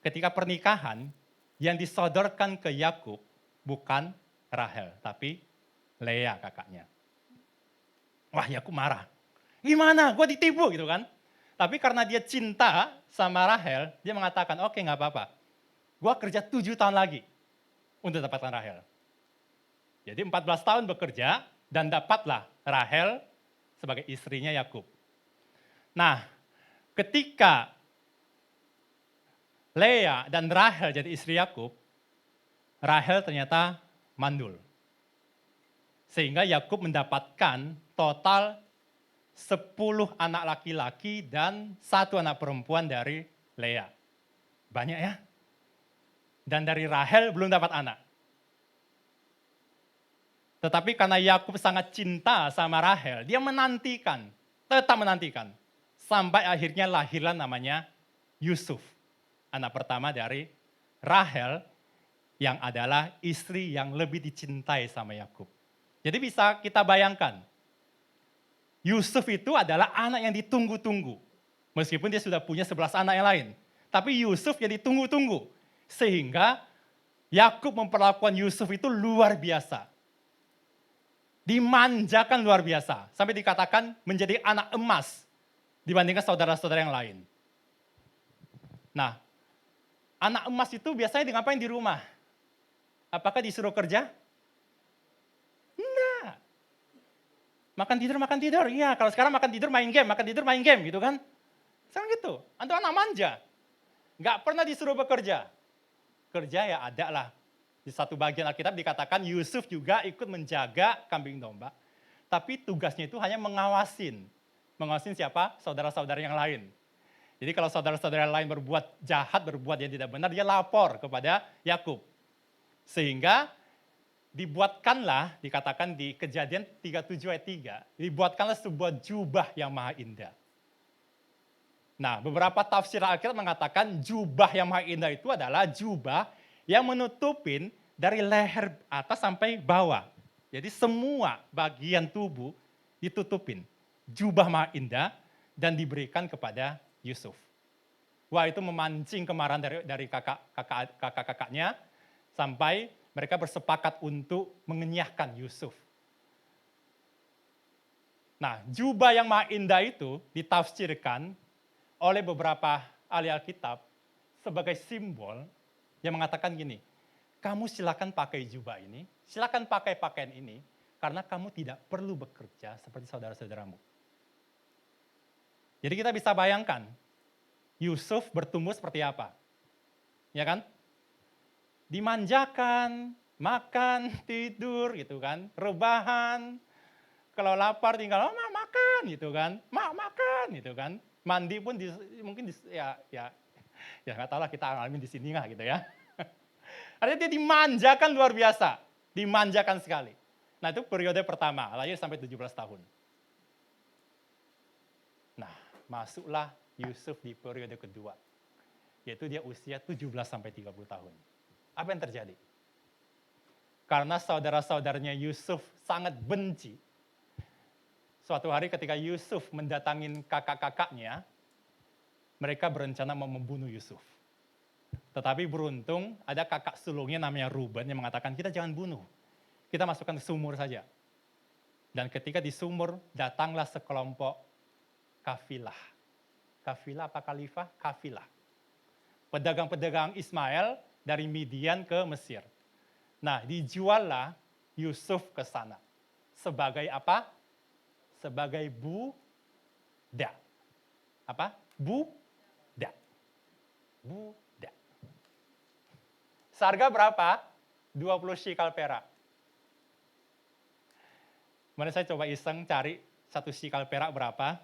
Ketika pernikahan, yang disodorkan ke Yakub bukan Rahel, tapi Lea kakaknya. Wah, Yakub marah. Gimana? Gue ditipu gitu kan. Tapi karena dia cinta sama Rahel, dia mengatakan, oke nggak apa-apa. Gue kerja 7 tahun lagi untuk dapatkan Rahel. Jadi 14 tahun bekerja dan dapatlah Rahel sebagai istrinya Yakub. Nah, ketika Lea dan Rahel jadi istri Yakub, Rahel ternyata mandul. Sehingga Yakub mendapatkan total 10 anak laki-laki dan 1 anak perempuan dari Lea. Banyak ya. Dan dari Rahel belum dapat anak. Tetapi karena Yakub sangat cinta sama Rahel, dia menantikan, tetap menantikan. Sampai akhirnya lahirlah namanya Yusuf. Anak pertama dari Rahel yang adalah istri yang lebih dicintai sama Yakub. Jadi bisa kita bayangkan, Yusuf itu adalah anak yang ditunggu-tunggu. Meskipun dia sudah punya 11 anak yang lain. Tapi Yusuf yang ditunggu-tunggu. Sehingga Yakub memperlakukan Yusuf itu luar biasa. Dimanjakan luar biasa. Sampai dikatakan menjadi anak emas dibandingkan saudara-saudara yang lain. Nah, anak emas itu biasanya ngapain di rumah? Apakah disuruh kerja? Enggak. Makan tidur, iya. Kalau sekarang makan tidur, main game gitu kan. Sekarang gitu, itu anak manja. Nggak pernah disuruh bekerja. Kerja ya ada lah. Di satu bagian Alkitab dikatakan Yusuf juga ikut menjaga kambing domba. Tapi tugasnya itu hanya mengawasin. Mengawasin siapa? Saudara-saudara yang lain. Jadi kalau saudara-saudara yang lain berbuat jahat, berbuat yang tidak benar, dia lapor kepada Yakub. Sehingga dibuatkanlah, dikatakan di Kejadian 37 ayat 3, dibuatkanlah sebuah jubah yang maha indah. Nah, beberapa tafsir Alkitab mengatakan jubah yang maha indah itu adalah jubah yang menutupin dari leher atas sampai bawah. Jadi semua bagian tubuh ditutupin. Jubah maha indah dan diberikan kepada Yusuf. Wah, itu memancing kemarahan dari kakak-kakaknya sampai mereka bersepakat untuk mengenyahkan Yusuf. Nah, jubah yang maha indah itu ditafsirkan oleh beberapa ahli Alkitab sebagai simbol yang mengatakan gini, kamu silakan pakai jubah ini, silakan pakai pakaian ini, karena kamu tidak perlu bekerja seperti saudara-saudaramu. Jadi kita bisa bayangkan, Yusuf bertumbuh seperti apa? Ya kan? Dimanjakan, makan, tidur gitu kan, rebahan, kalau lapar tinggal makan gitu kan, makan gitu kan, mandi pun ya nggak tahu lah kita alamin di sini nggak gitu ya. Artinya dia dimanjakan luar biasa, dimanjakan sekali. Nah itu periode pertama, lahir sampai 17 tahun. Nah masuklah Yusuf di periode kedua, yaitu dia usia 17 sampai 30 tahun. Apa yang terjadi? Karena saudara-saudaranya Yusuf sangat benci. Suatu hari ketika Yusuf mendatangin kakak-kakaknya, mereka berencana mau membunuh Yusuf. Tetapi beruntung ada kakak sulungnya namanya Ruben yang mengatakan, kita jangan bunuh. Kita masukkan ke sumur saja. Dan ketika di sumur, datanglah sekelompok kafilah. Kafilah apa khalifah? Kafilah. Pedagang-pedagang Ismail dari Midian ke Mesir. Nah, dijuallah Yusuf ke sana. Sebagai apa? Sebagai budak. Apa? Budak. Budak. Seharga berapa? 20 shikal perak. Mana saya coba iseng cari 1 shikal perak berapa.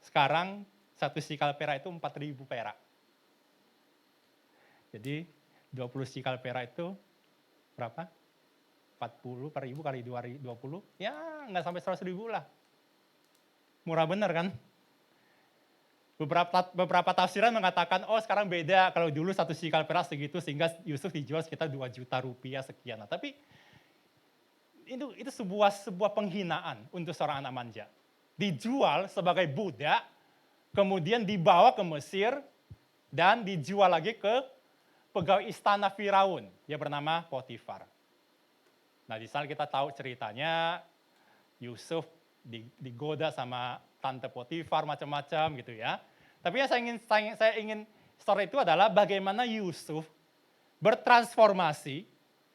Sekarang 1 shikal perak itu 4.000 perak. Jadi 20 shikal perak itu berapa? 40 per ribu kali 20, ya nggak sampai 100.000 lah. Murah bener kan? Beberapa tafsiran mengatakan, oh sekarang beda, kalau dulu 1 shikal perak segitu, sehingga Yusuf dijual sekitar 2 juta rupiah sekian. Nah, tapi itu sebuah penghinaan untuk seorang anak manja. Dijual sebagai budak, kemudian dibawa ke Mesir, dan dijual lagi ke pegawai istana Firaun, dia bernama Potifar. Nah, di sana kita tahu ceritanya, Yusuf digoda sama tante Potifar macam-macam gitu ya. Tapi yang saya ingin story itu adalah bagaimana Yusuf bertransformasi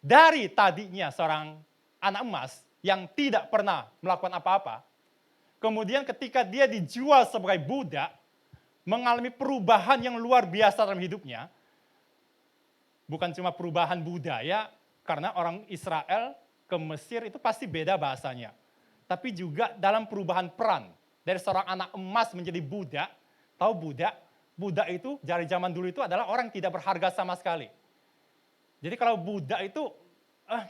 dari tadinya seorang anak emas yang tidak pernah melakukan apa-apa, kemudian ketika dia dijual sebagai budak, mengalami perubahan yang luar biasa dalam hidupnya. Bukan cuma perubahan budaya, karena orang Israel ke Mesir itu pasti beda bahasanya. Tapi juga dalam perubahan peran. Dari seorang anak emas menjadi budak. Tahu budak? Budak itu dari zaman dulu itu adalah orang yang tidak berharga sama sekali. Jadi kalau budak itu,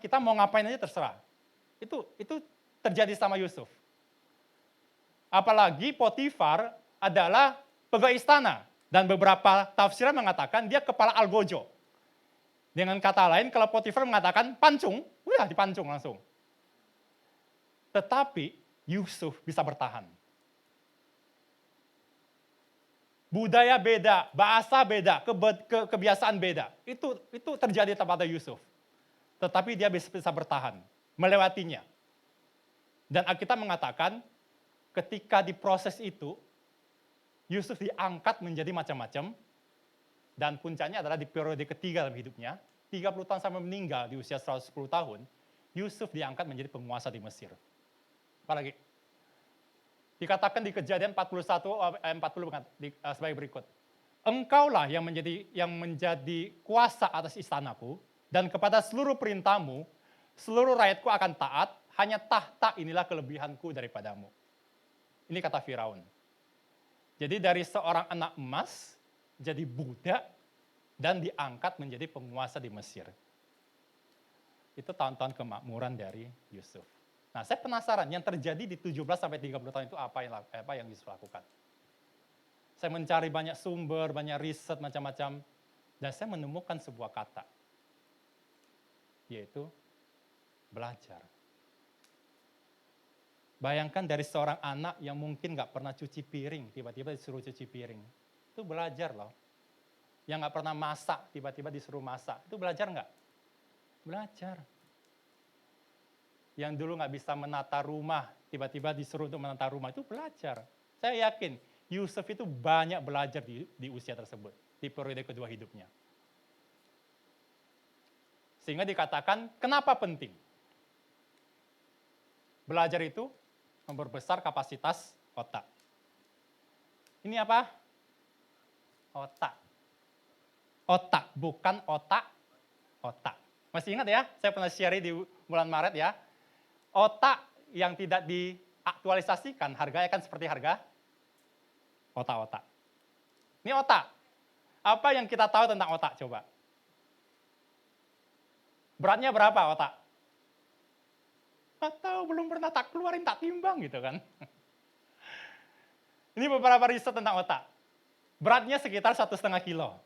kita mau ngapain aja terserah. Itu terjadi sama Yusuf. Apalagi Potifar adalah pegawai istana. Dan beberapa tafsiran mengatakan dia kepala algojo. Dengan kata lain, kalau Potifar mengatakan pancung, udah dipancung langsung. Tetapi Yusuf bisa bertahan. Budaya beda, bahasa beda, kebiasaan beda. Itu terjadi pada Yusuf. Tetapi dia bisa bertahan, melewatinya. Dan Alkitab mengatakan, ketika di proses itu, Yusuf diangkat menjadi macam-macam, dan puncaknya adalah di periode ketiga dalam hidupnya, 30 tahun sampai meninggal di usia 110 tahun, Yusuf diangkat menjadi penguasa di Mesir. Apalagi? Dikatakan di Kejadian 40 sebagai berikut. Engkaulah yang menjadi kuasa atas istanaku, dan kepada seluruh perintahmu, seluruh rakyatku akan taat, hanya tahta inilah kelebihanku daripadamu. Ini kata Firaun. Jadi dari seorang anak emas, jadi budak, dan diangkat menjadi penguasa di Mesir. Itu tahun-tahun kemakmuran dari Yusuf. Nah, saya penasaran yang terjadi di 17 sampai 30 tahun itu apa yang Yusuf lakukan. Saya mencari banyak sumber, banyak riset macam-macam, dan saya menemukan sebuah kata, yaitu belajar. Bayangkan dari seorang anak yang mungkin nggak pernah cuci piring, tiba-tiba disuruh cuci piring. Itu belajar loh. Yang nggak pernah masak, tiba-tiba disuruh masak. Itu belajar nggak? Belajar. Yang dulu nggak bisa menata rumah, tiba-tiba disuruh untuk menata rumah, itu belajar. Saya yakin Yusuf itu banyak belajar di usia tersebut, di periode kedua hidupnya. Sehingga dikatakan, kenapa penting? Belajar itu memperbesar kapasitas otak. Ini apa? Otak. Otak, bukan otak. Masih ingat ya? Saya pernah share di bulan Maret ya. Otak yang tidak diaktualisasikan, harganya kan seperti harga otak-otak. Ini otak. Apa yang kita tahu tentang otak? Coba. Beratnya berapa otak? Atau belum pernah tak keluarin, tak timbang gitu kan. Ini beberapa riset tentang otak. Beratnya sekitar 1,5 kilo.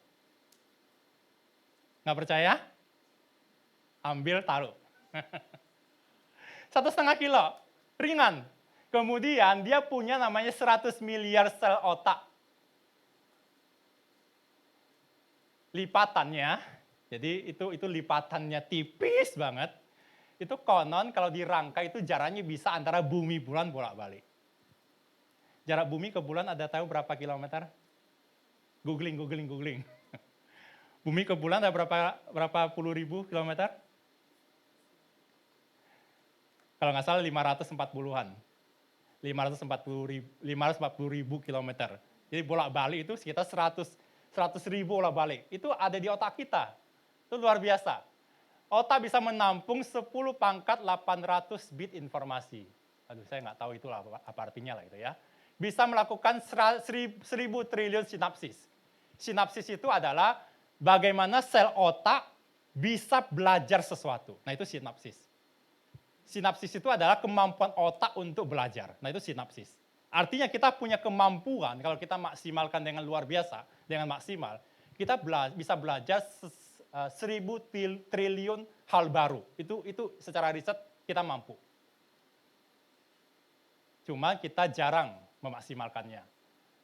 Nggak percaya? Ambil, taruh. 1,5 kilo, ringan. Kemudian dia punya namanya 100 miliar sel otak. Lipatannya, jadi itu lipatannya tipis banget. Itu konon kalau dirangkai itu jaraknya bisa antara bumi bulan bolak-balik. Jarak bumi ke bulan ada tahu berapa kilometer? Googling. Bumi ke bulan ada berapa puluh ribu kilometer? Kalau nggak salah 540-an. 540 ribu kilometer. Jadi bolak-balik itu sekitar 100 ribu bolak-balik. Itu ada di otak kita. Itu luar biasa. Otak bisa menampung 10 pangkat 800 bit informasi. Aduh, saya nggak tahu itu apa artinya lah itu ya. Bisa melakukan 1000 triliun sinapsis. Sinapsis itu adalah bagaimana sel otak bisa belajar sesuatu. Nah, itu sinapsis. Sinapsis itu adalah kemampuan otak untuk belajar. Nah, itu sinapsis. Artinya kita punya kemampuan, kalau kita maksimalkan dengan luar biasa, dengan maksimal, kita bisa belajar 1000 triliun hal baru. Itu secara riset kita mampu. Cuma kita jarang memaksimalkannya.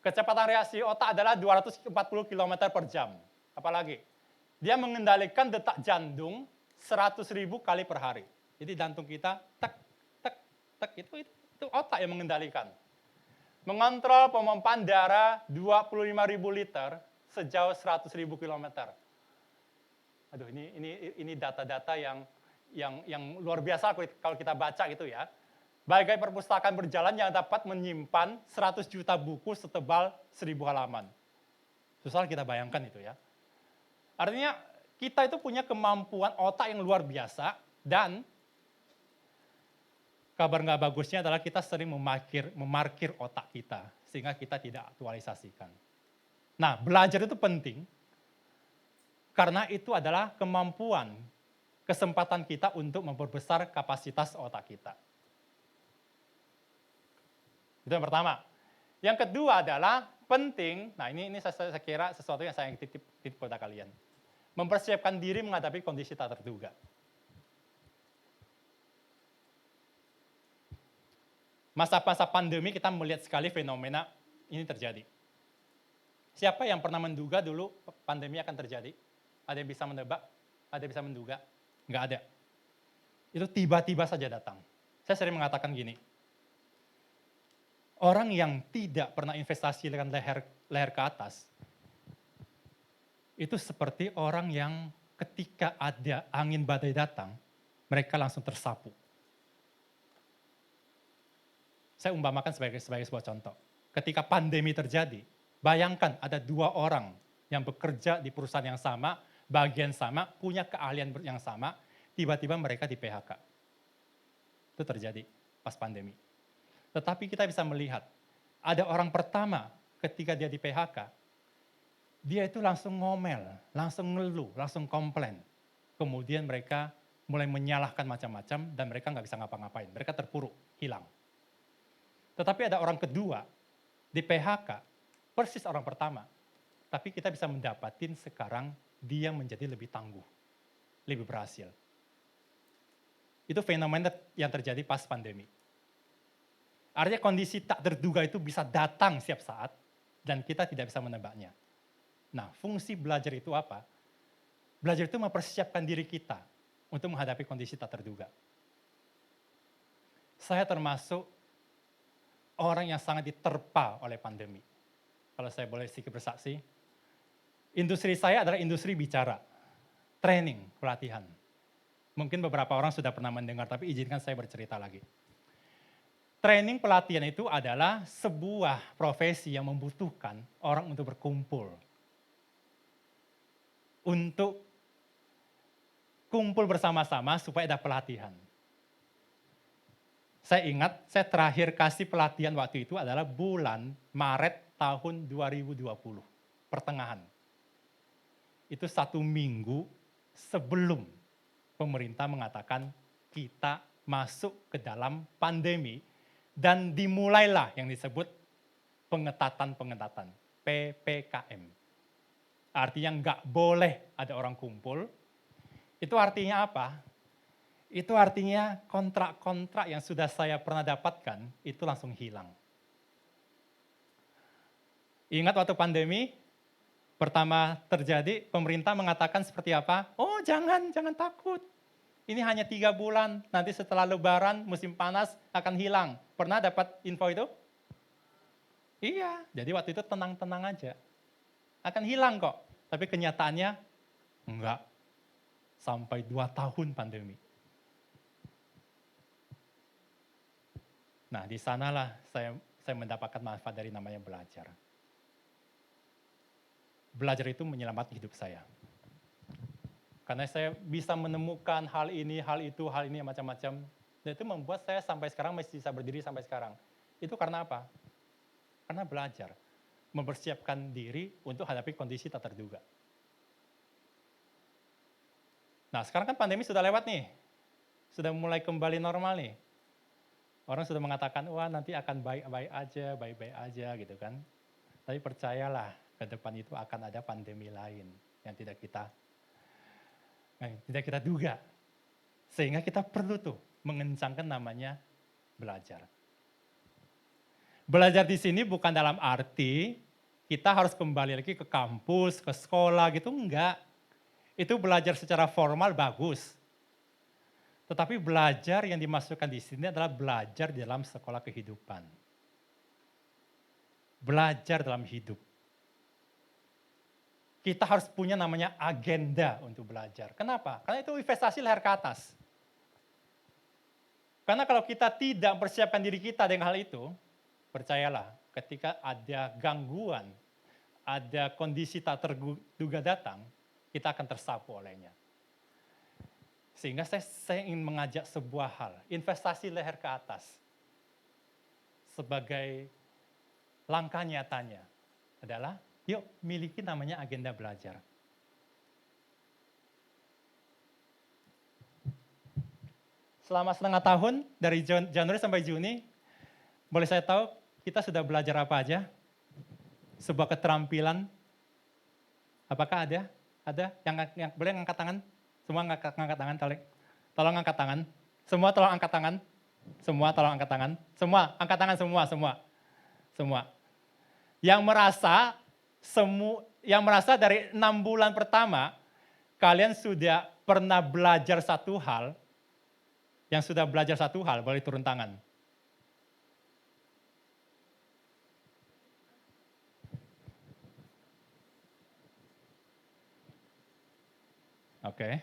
Kecepatan reaksi otak adalah 240 km per jam. Apalagi? Dia mengendalikan detak jantung 100.000 kali per hari. Jadi jantung kita tek, tek, tek, itu otak yang mengendalikan. Mengontrol pemompaan darah 25.000 liter sejauh 100.000 km. Aduh, ini data-data yang luar biasa kalau kita baca gitu ya. Bagai perpustakaan berjalan yang dapat menyimpan 100 juta buku setebal 1000 halaman. Susah kita bayangkan itu ya. Artinya kita itu punya kemampuan otak yang luar biasa dan kabar nggak bagusnya adalah kita sering memarkir otak kita sehingga kita tidak aktualisasikan. Nah, belajar itu penting karena itu adalah kemampuan, kesempatan kita untuk memperbesar kapasitas otak kita. Itu yang pertama. Yang kedua adalah penting, nah ini saya kira sesuatu yang saya titip kepada kalian. Mempersiapkan diri menghadapi kondisi tak terduga. Masa-masa pandemi kita melihat sekali fenomena ini terjadi. Siapa yang pernah menduga dulu pandemi akan terjadi? Ada yang bisa menebak? Ada yang bisa menduga? Nggak ada. Itu tiba-tiba saja datang. Saya sering mengatakan gini, orang yang tidak pernah investasi dengan leher ke atas, itu seperti orang yang ketika ada angin badai datang, mereka langsung tersapu. Saya umpamakan sebagai sebuah contoh. Ketika pandemi terjadi, bayangkan ada 2 orang yang bekerja di perusahaan yang sama, bagian sama, punya keahlian yang sama, tiba-tiba mereka di PHK. Itu terjadi pas pandemi. Tetapi kita bisa melihat, ada orang pertama ketika dia di PHK, dia itu langsung ngomel, langsung ngeluh, langsung komplain. Kemudian mereka mulai menyalahkan macam-macam dan mereka nggak bisa ngapa-ngapain. Mereka terpuruk, hilang. Tetapi ada orang kedua di PHK, persis orang pertama. Tapi kita bisa mendapatin sekarang dia menjadi lebih tangguh, lebih berhasil. Itu fenomena yang terjadi pas pandemi. Artinya kondisi tak terduga itu bisa datang setiap saat dan kita tidak bisa menebaknya. Nah, fungsi belajar itu apa? Belajar itu mempersiapkan diri kita untuk menghadapi kondisi tak terduga. Saya termasuk orang yang sangat diterpa oleh pandemi. Kalau saya boleh sedikit bersaksi, industri saya adalah industri bicara, training, pelatihan. Mungkin beberapa orang sudah pernah mendengar, tapi izinkan saya bercerita lagi. Training pelatihan itu adalah sebuah profesi yang membutuhkan orang untuk berkumpul. Untuk kumpul bersama-sama supaya ada pelatihan. Saya ingat, saya terakhir kasih pelatihan waktu itu adalah bulan Maret tahun 2020, pertengahan. Itu 1 minggu sebelum pemerintah mengatakan kita masuk ke dalam pandemi dan dimulailah yang disebut pengetatan-pengetatan, PPKM. Artinya nggak boleh ada orang kumpul. Itu artinya apa? Itu artinya kontrak-kontrak yang sudah saya pernah dapatkan, itu langsung hilang. Ingat waktu pandemi, pertama terjadi, pemerintah mengatakan seperti apa? Oh jangan takut. Ini hanya 3 bulan, nanti setelah lebaran, musim panas akan hilang. Pernah dapat info itu? Iya, jadi waktu itu tenang-tenang aja. Akan hilang kok, tapi kenyataannya enggak. Sampai 2 tahun pandemi. Nah, di sanalah saya mendapatkan manfaat dari namanya belajar. Belajar itu menyelamatkan hidup saya. Karena saya bisa menemukan hal ini, macam-macam. Dan itu membuat saya sampai sekarang masih bisa berdiri sampai sekarang. Itu karena apa? Karena belajar. Mempersiapkan diri untuk hadapi kondisi tak terduga. Nah, sekarang kan pandemi sudah lewat nih. Sudah mulai kembali normal nih. Orang sudah mengatakan, wah nanti akan baik-baik aja gitu kan. Tapi percayalah, ke depan itu akan ada pandemi lain yang tidak kita duga. Sehingga kita perlu tuh mengencangkan namanya belajar. Belajar di sini bukan dalam arti kita harus kembali lagi ke kampus, ke sekolah gitu, enggak. Itu belajar secara formal bagus. Tetapi belajar yang dimasukkan di sini adalah belajar di dalam sekolah kehidupan. Belajar dalam hidup. Kita harus punya namanya agenda untuk belajar. Kenapa? Karena itu investasi leher ke atas. Karena kalau kita tidak mempersiapkan diri kita dengan hal itu, percayalah, ketika ada gangguan, ada kondisi tak terduga datang, kita akan tersapu olehnya. Sehingga saya ingin mengajak sebuah hal, investasi leher ke atas. Sebagai langkah nyatanya adalah, yuk miliki namanya agenda belajar. Selama setengah tahun, dari Januari sampai Juni, boleh saya tahu kita sudah belajar apa aja? Sebuah keterampilan. Apakah ada? Ada? Yang boleh ngangkat tangan? Semua ngangkat tangan, tolong angkat tangan. Semua tolong angkat tangan. Semua tolong angkat tangan. Semua, angkat tangan semua. Yang merasa dari 6 bulan pertama, kalian sudah pernah belajar satu hal, boleh turun tangan. Oke.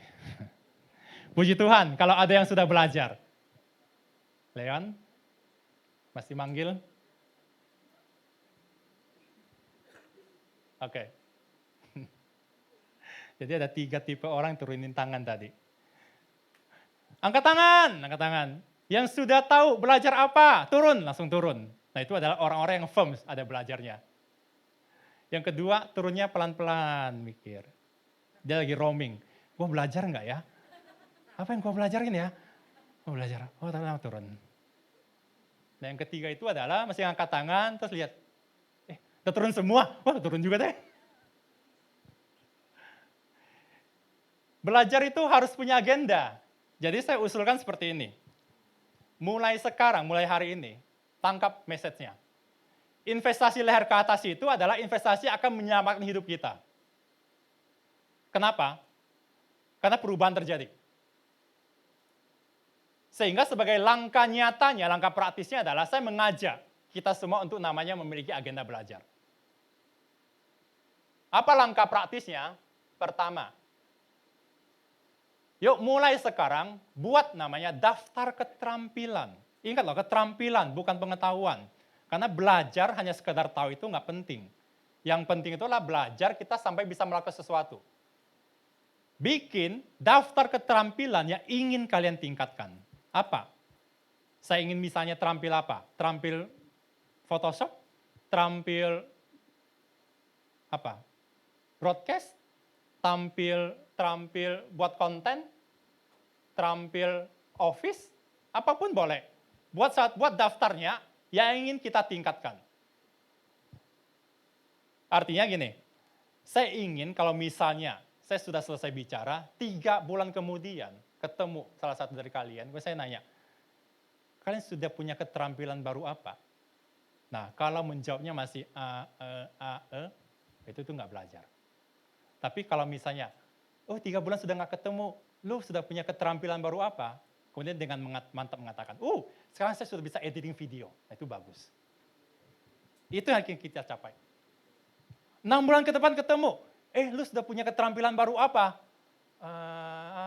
Puji Tuhan, kalau ada yang sudah belajar. Leon, masih manggil? Oke. Jadi ada 3 tipe orang yang turunin tangan tadi. Angkat tangan. Yang sudah tahu belajar apa, turun, langsung turun. Nah itu adalah orang-orang yang firm ada belajarnya. Yang kedua, turunnya pelan-pelan, mikir. Dia lagi roaming. Gue belajar nggak ya? Apa yang gue belajarin ya? Gue belajar, turun. Nah yang ketiga itu adalah masih angkat tangan, terus lihat. Udah turun semua? Wah turun juga deh. Belajar itu harus punya agenda. Jadi saya usulkan seperti ini. Mulai sekarang, mulai hari ini, tangkap message-nya. Investasi leher ke atas itu adalah investasi akan menyelamatkan hidup kita. Kenapa? Karena perubahan terjadi. Sehingga sebagai langkah nyatanya, langkah praktisnya adalah saya mengajak kita semua untuk namanya memiliki agenda belajar. Apa langkah praktisnya? Pertama, yuk mulai sekarang buat namanya daftar keterampilan. Ingat loh, keterampilan bukan pengetahuan. Karena belajar hanya sekedar tahu itu nggak penting. Yang penting itulah belajar kita sampai bisa melakukan sesuatu. Bikin daftar keterampilan yang ingin kalian tingkatkan. Apa? Saya ingin misalnya terampil apa? Terampil Photoshop? Terampil apa? Broadcast? Terampil buat konten? Terampil office? Apapun boleh. Buat daftarnya yang ingin kita tingkatkan. Artinya gini, saya ingin kalau misalnya saya sudah selesai bicara, 3 bulan kemudian ketemu salah satu dari kalian, saya nanya, kalian sudah punya keterampilan baru apa? Nah, kalau menjawabnya masih itu nggak belajar. Tapi kalau misalnya, 3 bulan sudah nggak ketemu, lu sudah punya keterampilan baru apa? Kemudian dengan mantap mengatakan, sekarang saya sudah bisa editing video. Nah, itu bagus. Itu yang kita capai. 6 bulan ke depan ketemu, lu sudah punya keterampilan baru apa?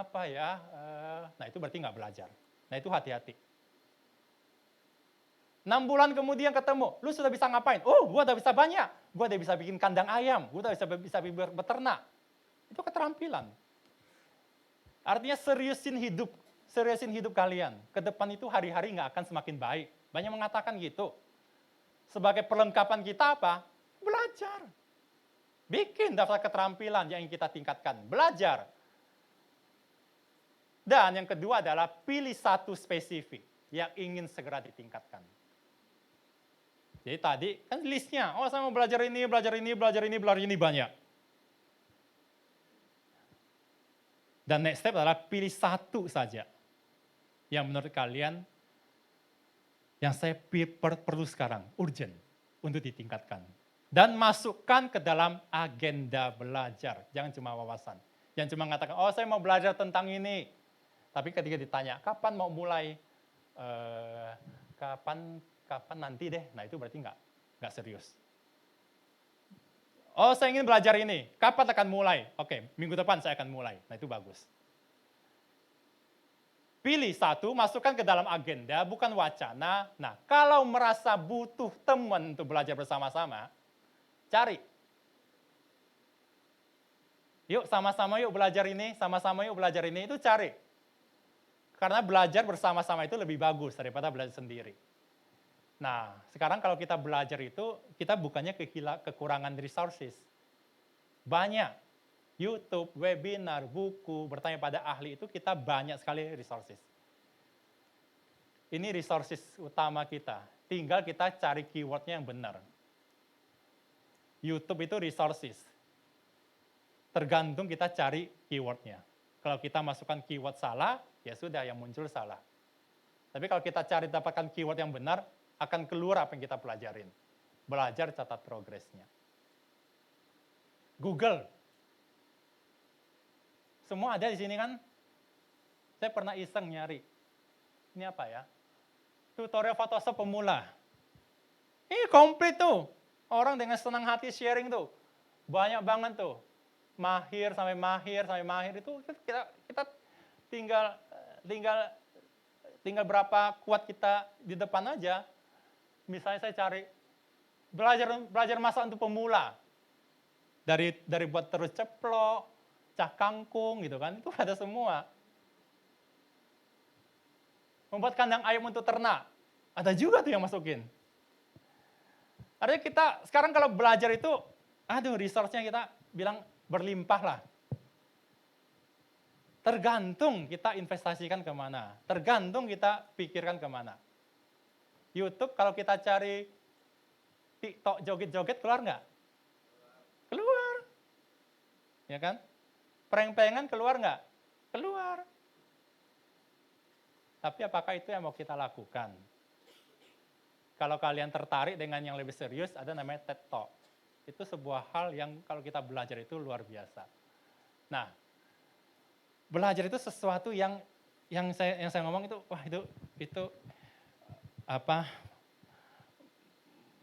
Apa ya? Nah itu berarti nggak belajar. Nah itu hati-hati. 6 bulan kemudian ketemu, lu sudah bisa ngapain? Oh, gua udah bisa banyak. Gua udah bisa bikin kandang ayam, gua udah bisa beternak. Itu keterampilan. Artinya seriusin hidup kalian. Ke depan itu hari-hari nggak akan semakin baik. Banyak mengatakan gitu. Sebagai perlengkapan kita apa? Belajar. Bikin daftar keterampilan yang ingin kita tingkatkan. Belajar. Dan yang kedua adalah pilih satu spesifik yang ingin segera ditingkatkan. Jadi tadi kan listnya, oh saya mau belajar ini, belajar ini, belajar ini, belajar ini banyak. Dan next step adalah pilih satu saja yang menurut kalian yang saya perlu sekarang, urgent untuk ditingkatkan. Dan masukkan ke dalam agenda belajar, jangan cuma wawasan. Jangan cuma mengatakan, oh saya mau belajar tentang ini. Tapi ketika ditanya, kapan mau mulai? Kapan nanti deh, nah itu berarti nggak serius. Oh saya ingin belajar ini, kapan akan mulai? Oke, minggu depan saya akan mulai, nah itu bagus. Pilih satu, masukkan ke dalam agenda, bukan wacana. Nah kalau merasa butuh teman untuk belajar bersama-sama, cari. Yuk sama-sama yuk belajar ini, sama-sama yuk belajar ini, itu cari. Karena belajar bersama-sama itu lebih bagus daripada belajar sendiri. Nah, sekarang kalau kita belajar itu, kita bukannya kekurangan resources. Banyak. YouTube, webinar, buku, bertanya pada ahli itu kita banyak sekali resources. Ini resources utama kita. Tinggal kita cari keywordnya yang benar. YouTube itu resources. Tergantung kita cari keywordnya. Kalau kita masukkan keyword salah, ya sudah yang muncul salah. Tapi kalau kita cari dapatkan keyword yang benar, akan keluar apa yang kita pelajarin. Belajar catat progresnya. Google. Semua ada di sini kan? Saya pernah iseng nyari. Ini apa ya? Tutorial Photoshop pemula. Ini komplit tuh. Orang dengan senang hati sharing tuh. Banyak banget tuh. Mahir sampai mahir itu kita tinggal berapa kuat kita di depan aja. Misalnya saya cari belajar masak untuk pemula. Dari buat terus ceplok, cah kangkung gitu kan, itu ada semua. Membuat kandang ayam untuk ternak, ada juga tuh yang masukin. Artinya kita sekarang kalau belajar itu, resource-nya kita bilang berlimpah lah. Tergantung kita investasikan kemana, tergantung kita pikirkan kemana. YouTube kalau kita cari TikTok joget-joget keluar nggak? Keluar. Ya kan? Prank-prankan keluar nggak? Keluar. Tapi apakah itu yang mau kita lakukan? Kalau kalian tertarik dengan yang lebih serius, ada namanya TED Talk. Itu sebuah hal yang kalau kita belajar itu luar biasa. Nah, belajar itu sesuatu yang saya ngomong itu, wah itu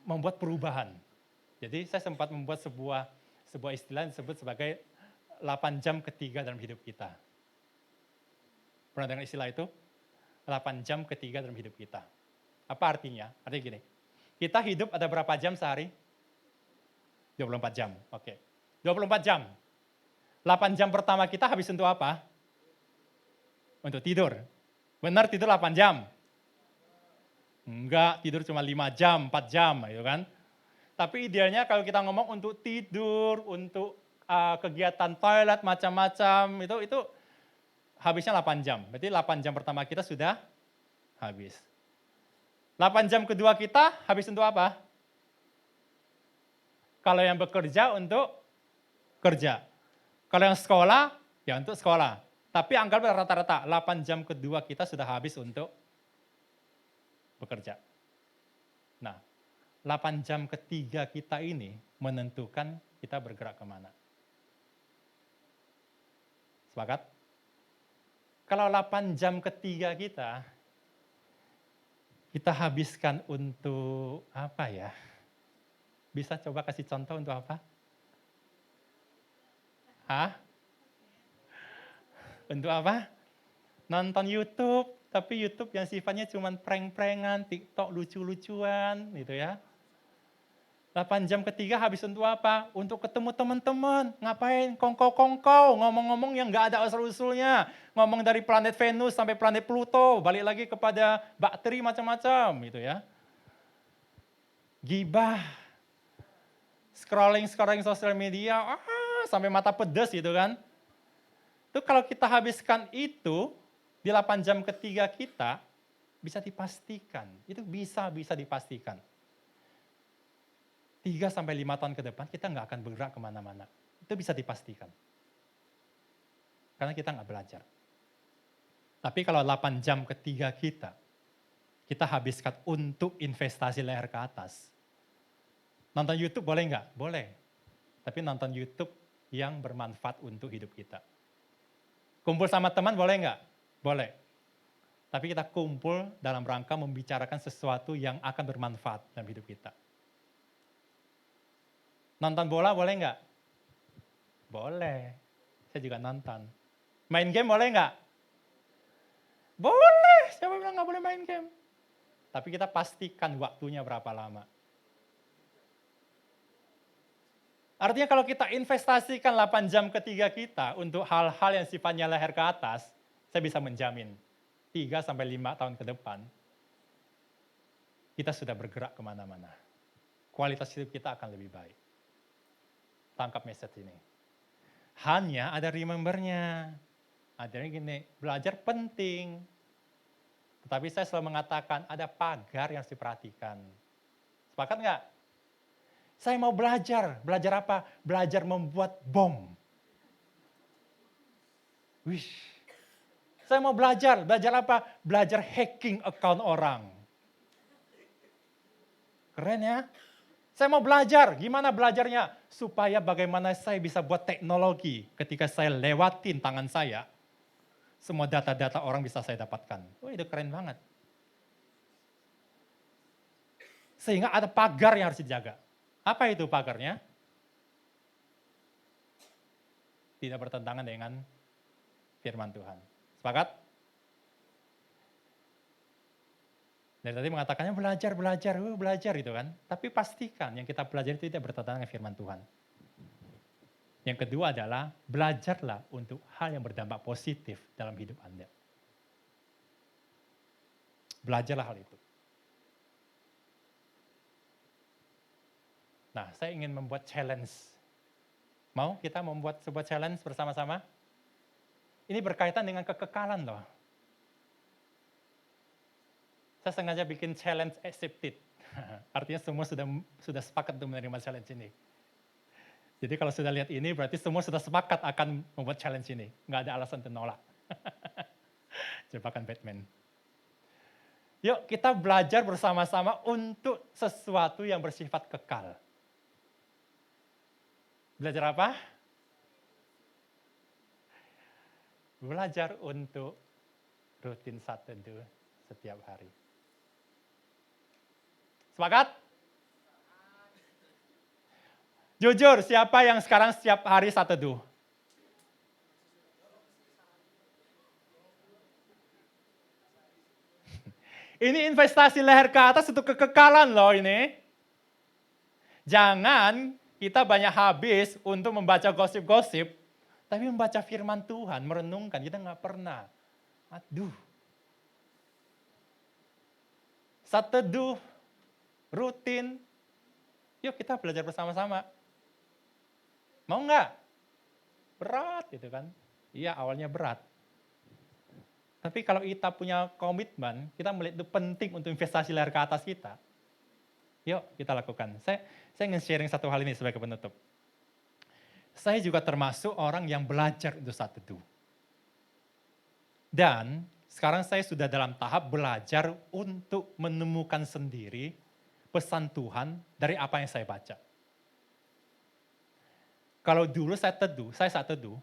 membuat perubahan. Jadi saya sempat membuat sebuah istilah yang disebut sebagai 8 jam ketiga dalam hidup kita. Pernah dengar istilah itu? 8 jam ketiga dalam hidup kita. Apa artinya? Artinya gini, kita hidup ada berapa jam sehari? 24 jam, oke. 24 jam. 8 jam pertama kita habis untuk apa? Untuk tidur. Benar tidur 8 jam? Enggak, tidur cuma 5 jam, 4 jam, gitu kan. Tapi idealnya kalau kita ngomong untuk tidur, untuk kegiatan toilet, macam-macam, itu habisnya 8 jam. Berarti 8 jam pertama kita sudah habis. 8 jam kedua kita habis untuk apa? Kalau yang bekerja untuk kerja. Kalau yang sekolah, ya untuk sekolah. Tapi anggaplah rata-rata 8 jam kedua kita sudah habis untuk bekerja. Nah, 8 jam ketiga kita ini menentukan kita bergerak kemana. Sepakat? Kalau 8 jam ketiga kita habiskan untuk apa ya? Bisa coba kasih contoh untuk apa? Hah? Untuk apa? Nonton YouTube, Tapi YouTube yang sifatnya cuma prank-prankan, TikTok lucu-lucuan gitu ya. 8 jam ketiga habis untuk apa? Untuk ketemu teman-teman. Ngapain? Kongkow-kongkow, ngomong-ngomong yang nggak ada asal-usulnya. Ngomong dari planet Venus sampai planet Pluto, balik lagi kepada bakteri macam-macam gitu ya. Gibah, scrolling sosial media, sampai mata pedes gitu kan. Itu kalau kita habiskan itu di 8 jam ketiga kita, bisa dipastikan. Itu bisa dipastikan. 3 sampai 5 tahun ke depan kita nggak akan bergerak kemana-mana. Itu bisa dipastikan. Karena kita nggak belajar. Tapi kalau 8 jam ketiga kita habiskan untuk investasi leher ke atas. Nonton YouTube boleh nggak? Boleh. Tapi nonton YouTube yang bermanfaat untuk hidup kita. Kumpul sama teman boleh nggak? Boleh. Tapi kita kumpul dalam rangka membicarakan sesuatu yang akan bermanfaat dalam hidup kita. Nonton bola boleh nggak? Boleh. Saya juga nonton. Main game boleh nggak? Boleh. Siapa bilang nggak boleh main game? Tapi kita pastikan waktunya berapa lama. Artinya kalau kita investasikan 8 jam ketiga kita untuk hal-hal yang sifatnya leher ke atas, saya bisa menjamin 3 sampai 5 tahun ke depan, kita sudah bergerak kemana-mana. Kualitas hidup kita akan lebih baik. Tangkap message ini. Hanya ada remember-nya. Adanya gini, belajar penting. Tetapi saya selalu mengatakan ada pagar yang harus diperhatikan. Sepakat nggak? Saya mau belajar. Belajar apa? Belajar membuat bom. Wish. Saya mau belajar. Belajar apa? Belajar hacking account orang. Keren ya? Saya mau belajar, gimana belajarnya? Supaya bagaimana saya bisa buat teknologi ketika saya lewatin tangan saya, semua data-data orang bisa saya dapatkan. Oh, itu keren banget. Sehingga ada pagar yang harus dijaga. Apa itu pagarnya? Tidak bertentangan dengan firman Tuhan. Sepakat? Dari tadi mengatakannya belajar gitu kan. Tapi pastikan yang kita pelajari itu tidak bertentangan dengan firman Tuhan. Yang kedua adalah belajarlah untuk hal yang berdampak positif dalam hidup Anda. Belajarlah hal itu. Nah, saya ingin membuat challenge. Mau kita membuat sebuah challenge bersama-sama? Ini berkaitan dengan kekekalan loh. Saya sengaja bikin challenge accepted. Artinya semua sudah sepakat untuk menerima challenge ini. Jadi kalau sudah lihat ini berarti semua sudah sepakat akan membuat challenge ini. Nggak ada alasan untuk nolak. Jebakan Batman. Yuk kita belajar bersama-sama untuk sesuatu yang bersifat kekal. Belajar apa? Belajar untuk rutin saat teduh setiap hari. Sepakat? Jujur, siapa yang sekarang setiap hari saat teduh? Ini investasi leher ke atas untuk kekekalan loh ini. Jangan kita banyak habis untuk membaca gosip-gosip, tapi membaca firman Tuhan, merenungkan, kita nggak pernah. Aduh. Saat teduh, rutin, yuk kita belajar bersama-sama. Mau nggak? Berat gitu kan. Iya awalnya berat. Tapi kalau kita punya komitmen, kita melihat itu penting untuk investasi leher ke atas kita. Yuk kita lakukan. Saya ingin sharing satu hal ini sebagai penutup. Saya juga termasuk orang yang belajar untuk saat teduh. Dan sekarang saya sudah dalam tahap belajar untuk menemukan sendiri pesan Tuhan dari apa yang saya baca. Kalau dulu saya saat teduh,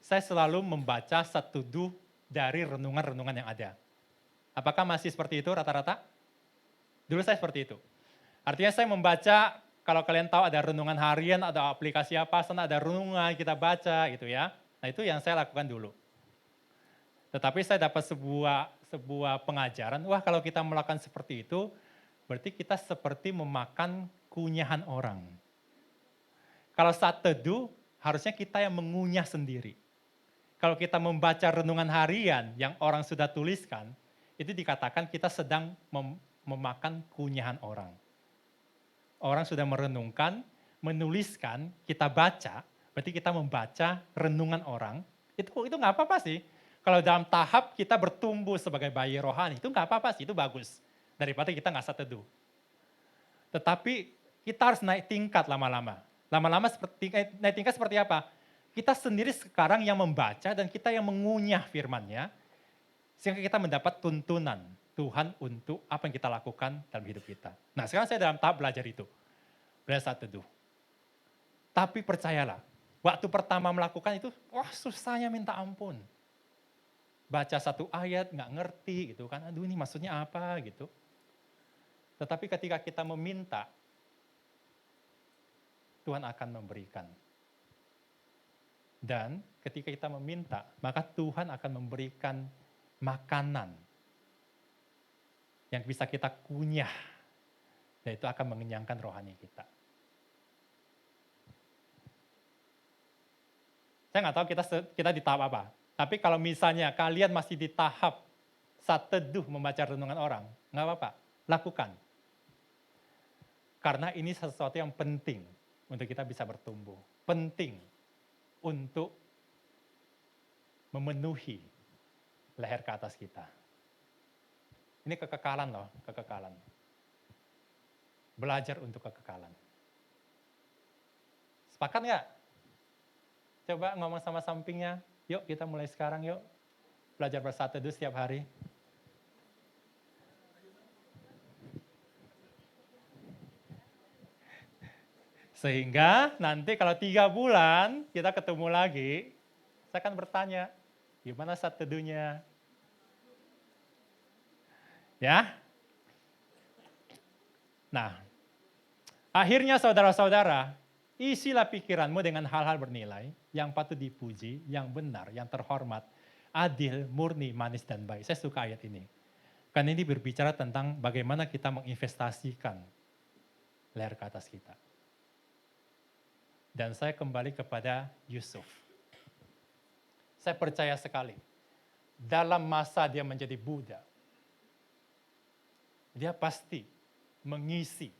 saya selalu membaca saat teduh dari renungan-renungan yang ada. Apakah masih seperti itu rata-rata? Dulu saya seperti itu. Artinya saya membaca, kalau kalian tahu ada renungan harian, ada aplikasi apa, sana ada renungan kita baca gitu ya. Nah itu yang saya lakukan dulu. Tetapi saya dapat sebuah pengajaran, wah kalau kita melakukan seperti itu, berarti kita seperti memakan kunyahan orang. Kalau saat teduh, harusnya kita yang mengunyah sendiri. Kalau kita membaca renungan harian yang orang sudah tuliskan, itu dikatakan kita sedang memakan kunyahan orang. Orang sudah merenungkan, menuliskan, kita baca, berarti kita membaca renungan orang, itu nggak apa-apa sih. Kalau dalam tahap kita bertumbuh sebagai bayi rohani, itu nggak apa-apa sih, itu bagus. Daripada kita nggak saat teduh. Tetapi kita harus naik tingkat lama-lama. Lama-lama naik tingkat seperti apa? Kita sendiri sekarang yang membaca dan kita yang mengunyah firman-Nya, sehingga kita mendapat tuntunan Tuhan untuk apa yang kita lakukan dalam hidup kita. Nah sekarang saya dalam tahap belajar itu. Belajar saat teduh. Tapi percayalah, waktu pertama melakukan itu, wah susahnya minta ampun. Baca satu ayat, nggak ngerti gitu kan, aduh ini maksudnya apa gitu. Tetapi ketika kita meminta, Tuhan akan memberikan. Dan ketika kita meminta, maka Tuhan akan memberikan makanan yang bisa kita kunyah. Dan itu akan mengenyangkan rohani kita. Saya nggak tahu kita di tahap apa. Tapi kalau misalnya kalian masih di tahap saat teduh membaca renungan orang, nggak apa-apa, lakukan. Karena ini sesuatu yang penting untuk kita bisa bertumbuh. Penting untuk memenuhi leher ke atas kita. Ini kekekalan loh, kekekalan. Belajar untuk kekekalan. Sepakat nggak? Coba ngomong sama sampingnya, yuk kita mulai sekarang yuk. Belajar bersaat teduh setiap hari. Sehingga nanti kalau 3 bulan kita ketemu lagi, saya akan bertanya, gimana saat teduhnya? Ya. Nah, akhirnya saudara-saudara, isilah pikiranmu dengan hal-hal bernilai, yang patut dipuji, yang benar, yang terhormat, adil, murni, manis, dan baik. Saya suka ayat ini. Karena ini berbicara tentang bagaimana kita menginvestasikan leher ke atas kita. Dan saya kembali kepada Yusuf. Saya percaya sekali, dalam masa dia menjadi budak, dia pasti mengisi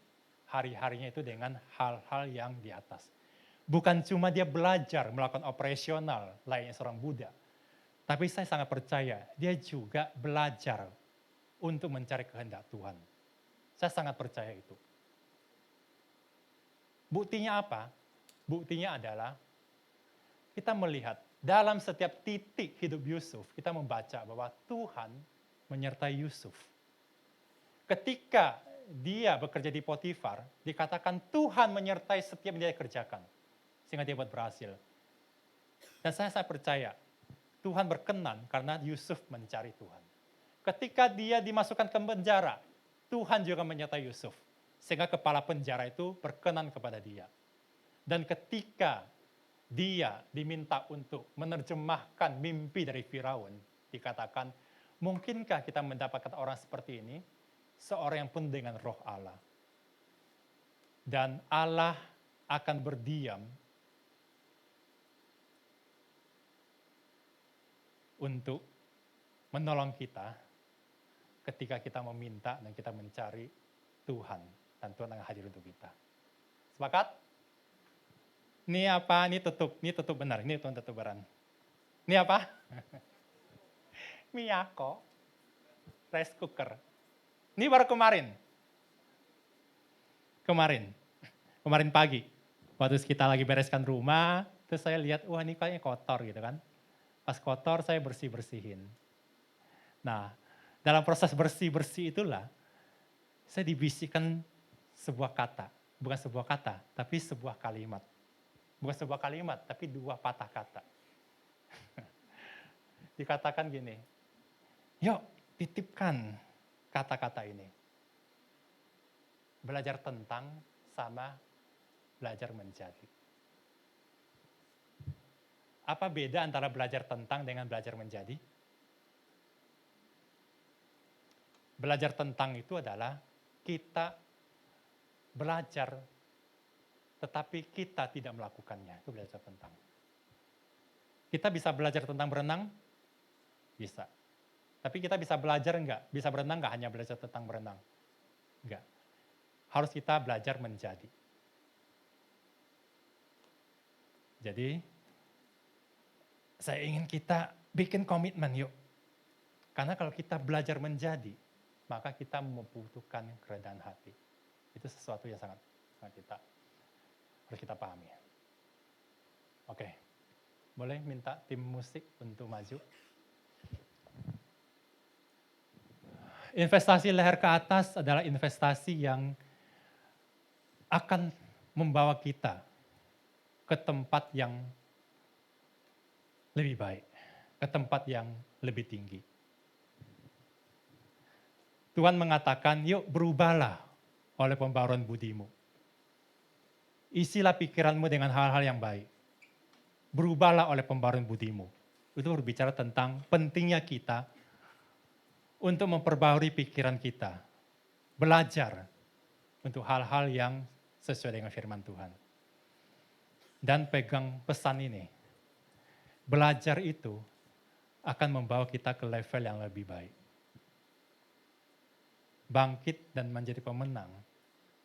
hari-harinya itu dengan hal-hal yang di atas. Bukan cuma dia belajar melakukan operasional layaknya seorang budak, tapi saya sangat percaya dia juga belajar untuk mencari kehendak Tuhan. Saya sangat percaya itu. Buktinya apa? Buktinya adalah kita melihat dalam setiap titik hidup Yusuf, kita membaca bahwa Tuhan menyertai Yusuf. Ketika dia bekerja di Potifar, dikatakan Tuhan menyertai setiap yang dia kerjakan. Sehingga dia buat berhasil. Dan saya percaya, Tuhan berkenan karena Yusuf mencari Tuhan. Ketika dia dimasukkan ke penjara, Tuhan juga menyertai Yusuf. Sehingga kepala penjara itu berkenan kepada dia. Dan ketika dia diminta untuk menerjemahkan mimpi dari Firaun, dikatakan, mungkinkah kita mendapatkan orang seperti ini? Seorang yang penuh dengan roh Allah. Dan Allah akan berdiam untuk menolong kita ketika kita meminta dan kita mencari Tuhan. Dan Tuhan akan hadir untuk kita. Sepakat? Ini apa? Ini tutup benar. Ini Tuhan tutup beran. Ini apa? Miyako. Rice cooker. Ini baru kemarin. Kemarin pagi. Waktu kita lagi bereskan rumah, terus saya lihat, wah ini kayaknya kotor gitu kan. Pas kotor saya bersih-bersihin. Nah, dalam proses bersih-bersih itulah, saya dibisikkan sebuah kata. Bukan sebuah kata, tapi sebuah kalimat. Bukan sebuah kalimat, tapi 2 patah kata. Dikatakan gini, yuk titipkan kata-kata ini. Belajar tentang sama belajar menjadi. Apa beda antara belajar tentang dengan belajar menjadi? Belajar tentang itu adalah kita belajar, tetapi kita tidak melakukannya. Itu belajar tentang. Kita bisa belajar tentang berenang? Bisa. Tapi kita bisa belajar enggak? Bisa berenang enggak hanya belajar tentang berenang? Enggak. Harus kita belajar menjadi. Jadi, saya ingin kita bikin komitmen yuk. Karena kalau kita belajar menjadi, maka kita membutuhkan kerendahan hati. Itu sesuatu yang sangat harus kita pahami. Oke, boleh minta tim musik untuk maju. Investasi leher ke atas adalah investasi yang akan membawa kita ke tempat yang lebih baik, ke tempat yang lebih tinggi. Tuhan mengatakan, yuk berubahlah oleh pembaruan budimu. Isilah pikiranmu dengan hal-hal yang baik. Berubahlah oleh pembaruan budimu. Itu berbicara tentang pentingnya kita untuk memperbarui pikiran kita. Belajar untuk hal-hal yang sesuai dengan firman Tuhan. Dan pegang pesan ini. Belajar itu akan membawa kita ke level yang lebih baik. Bangkit dan menjadi pemenang,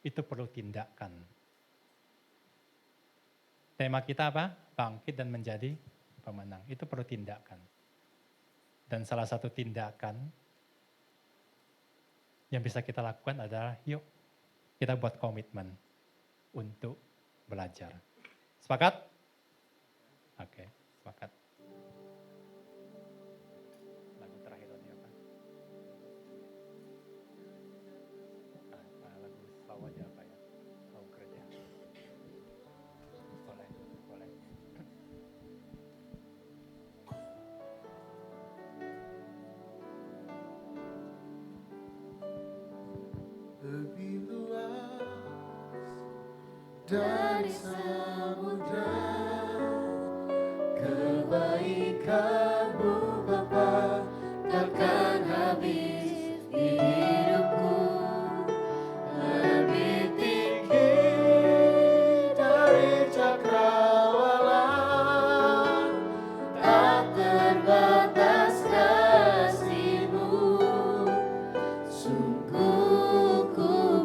itu perlu tindakan. Tema kita apa? Bangkit dan menjadi pemenang. Itu perlu tindakan. Dan salah satu tindakan yang bisa kita lakukan adalah, yuk kita buat komitmen untuk belajar. Sepakat? Oke, sepakat. Lagu terakhir tadi apa? Lagu slow aja apa ya? Slow kerja. Boleh, boleh. Lebih luas dari samudra, kebaikanmu Bapa takkan habis di hidupku. Lebih tinggi dari cakrawala, tak terbatas kasih-Mu. Sungguh ku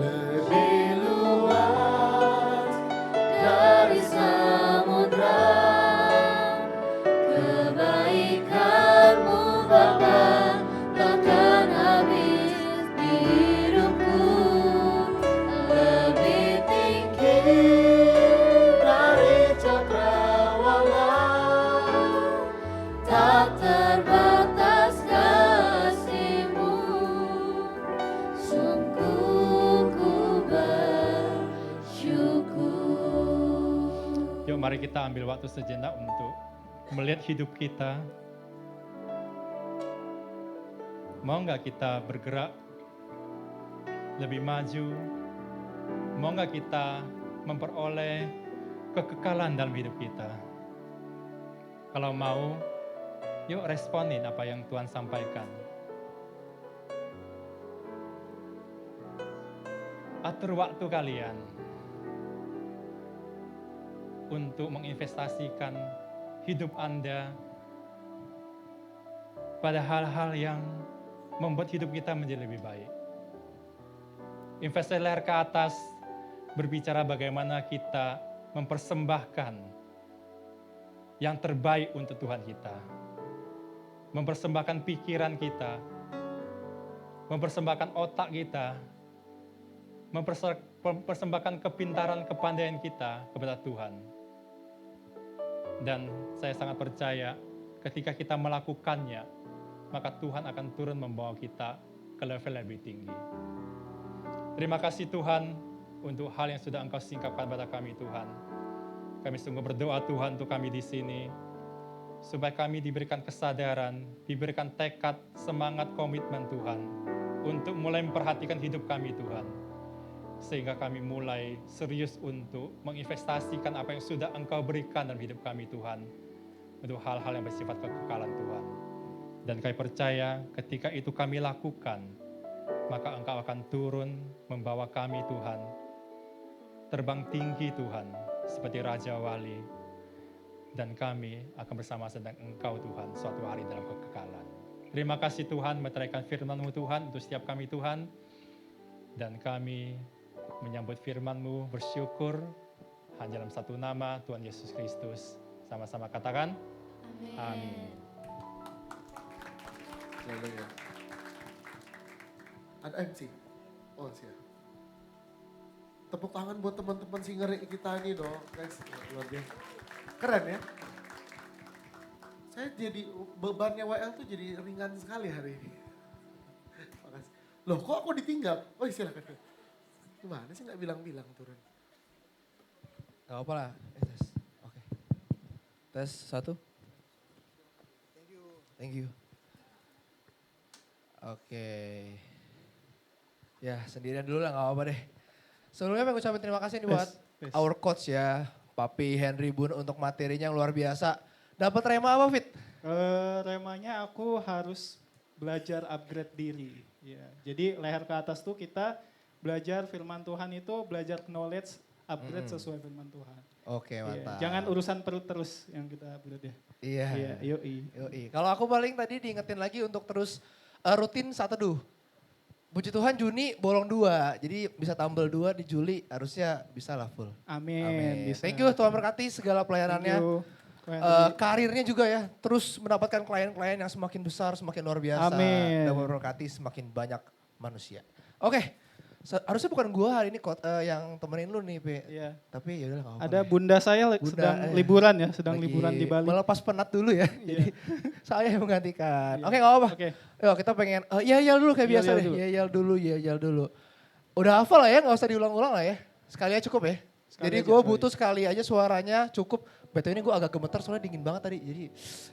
lebih luas dari samudra, kebaikan-Mu Bapa takkan habis di hidupku. Lebih tinggi dari cakrawala, tak terbatas kasih-Mu. Sungguh ku bersyukur. Yuk mari kita ambil waktu sejenak untuk melihat hidup kita. Mau nggak kita bergerak lebih maju? Mau nggak kita memperoleh kekekalan dalam hidup kita? Kalau mau, yuk responin apa yang Tuhan sampaikan. Atur waktu kalian untuk menginvestasikan hidup Anda pada hal-hal yang membuat hidup kita menjadi lebih baik. Investasi leher ke atas berbicara bagaimana kita mempersembahkan yang terbaik untuk Tuhan kita. Mempersembahkan pikiran kita, mempersembahkan otak kita, mempersembahkan kepintaran, kepandaian kita kepada Tuhan. Dan saya sangat percaya ketika kita melakukannya, maka Tuhan akan turun membawa kita ke level lebih tinggi. Terima kasih Tuhan untuk hal yang sudah Engkau singkapkan pada kami Tuhan. Kami sungguh berdoa Tuhan untuk kami di sini, supaya kami diberikan kesadaran, diberikan tekad, semangat, komitmen Tuhan, untuk mulai memperhatikan hidup kami Tuhan. Sehingga kami mulai serius untuk menginvestasikan apa yang sudah Engkau berikan dalam hidup kami Tuhan, untuk hal-hal yang bersifat kekekalan Tuhan. Dan kami percaya ketika itu kami lakukan, maka Engkau akan turun membawa kami Tuhan, terbang tinggi Tuhan, seperti Raja Wali. Dan kami akan bersama-sama dengan Engkau Tuhan, suatu hari dalam kekekalan. Terima kasih Tuhan, meteraikan firman-Mu Tuhan, untuk setiap kami Tuhan. Dan kami menyambut firman-Mu, bersyukur, hanya dalam satu nama, Tuhan Yesus Kristus. Sama-sama katakan, amin. Haleluya. Ada MC. Oh, siap. Tepuk tangan buat teman-teman singer kita ini dong, guys. Luar biasa. Keren ya. Saya jadi bebannya WL tuh jadi ringan sekali hari ini. Makasih. Loh, kok aku ditinggal? Oh, silakan. Gimana sih nggak bilang-bilang turun? Gak apa lah. Tes. Oke. Tes 1. Thank you. Oke. Ya sendirian dulu lah gak apa-apa deh. Sebelumnya pengen ucapin terima kasih nih buat our coach ya. Papi Henry Bun untuk materinya yang luar biasa. Dapat rema apa Fit? Remanya aku harus belajar upgrade diri. Ya, jadi leher ke atas tuh kita belajar firman Tuhan itu, belajar knowledge, upgrade sesuai firman Tuhan. Oke mantap. Jangan urusan perut terus yang kita upgrade ya. Iya. Yoi. Kalau aku paling tadi diingetin lagi untuk terus rutin saat teduh. Puji Tuhan Juni bolong 2, jadi bisa tambal 2 di Juli harusnya bisa lah full. Amin. Bisa. Thank you Tuhan berkati segala pelayanannya. Karirnya juga ya, terus mendapatkan klien-klien yang semakin besar, semakin luar biasa. Amin. Dan memberkati semakin banyak manusia. Oke, harusnya bukan gua hari ini yang temenin lu nih, Pe. Iya. Tapi yaudah gak apa-apa. Ada bunda saya sedang liburan ya, sedang Lagi liburan di Bali. melepas penat dulu ya, jadi saya yang menggantikan. Oke, gak apa-apa. Oke. Yuk kita pengen, yel dulu kayak biasa deh. Yel dulu. Udah hafal lah ya, gak usah diulang-ulang lah ya. Sekali aja cukup ya. Jadi gue butuh sekali aja suaranya cukup. Betul ini gue agak gemeter soalnya dingin banget tadi. Jadi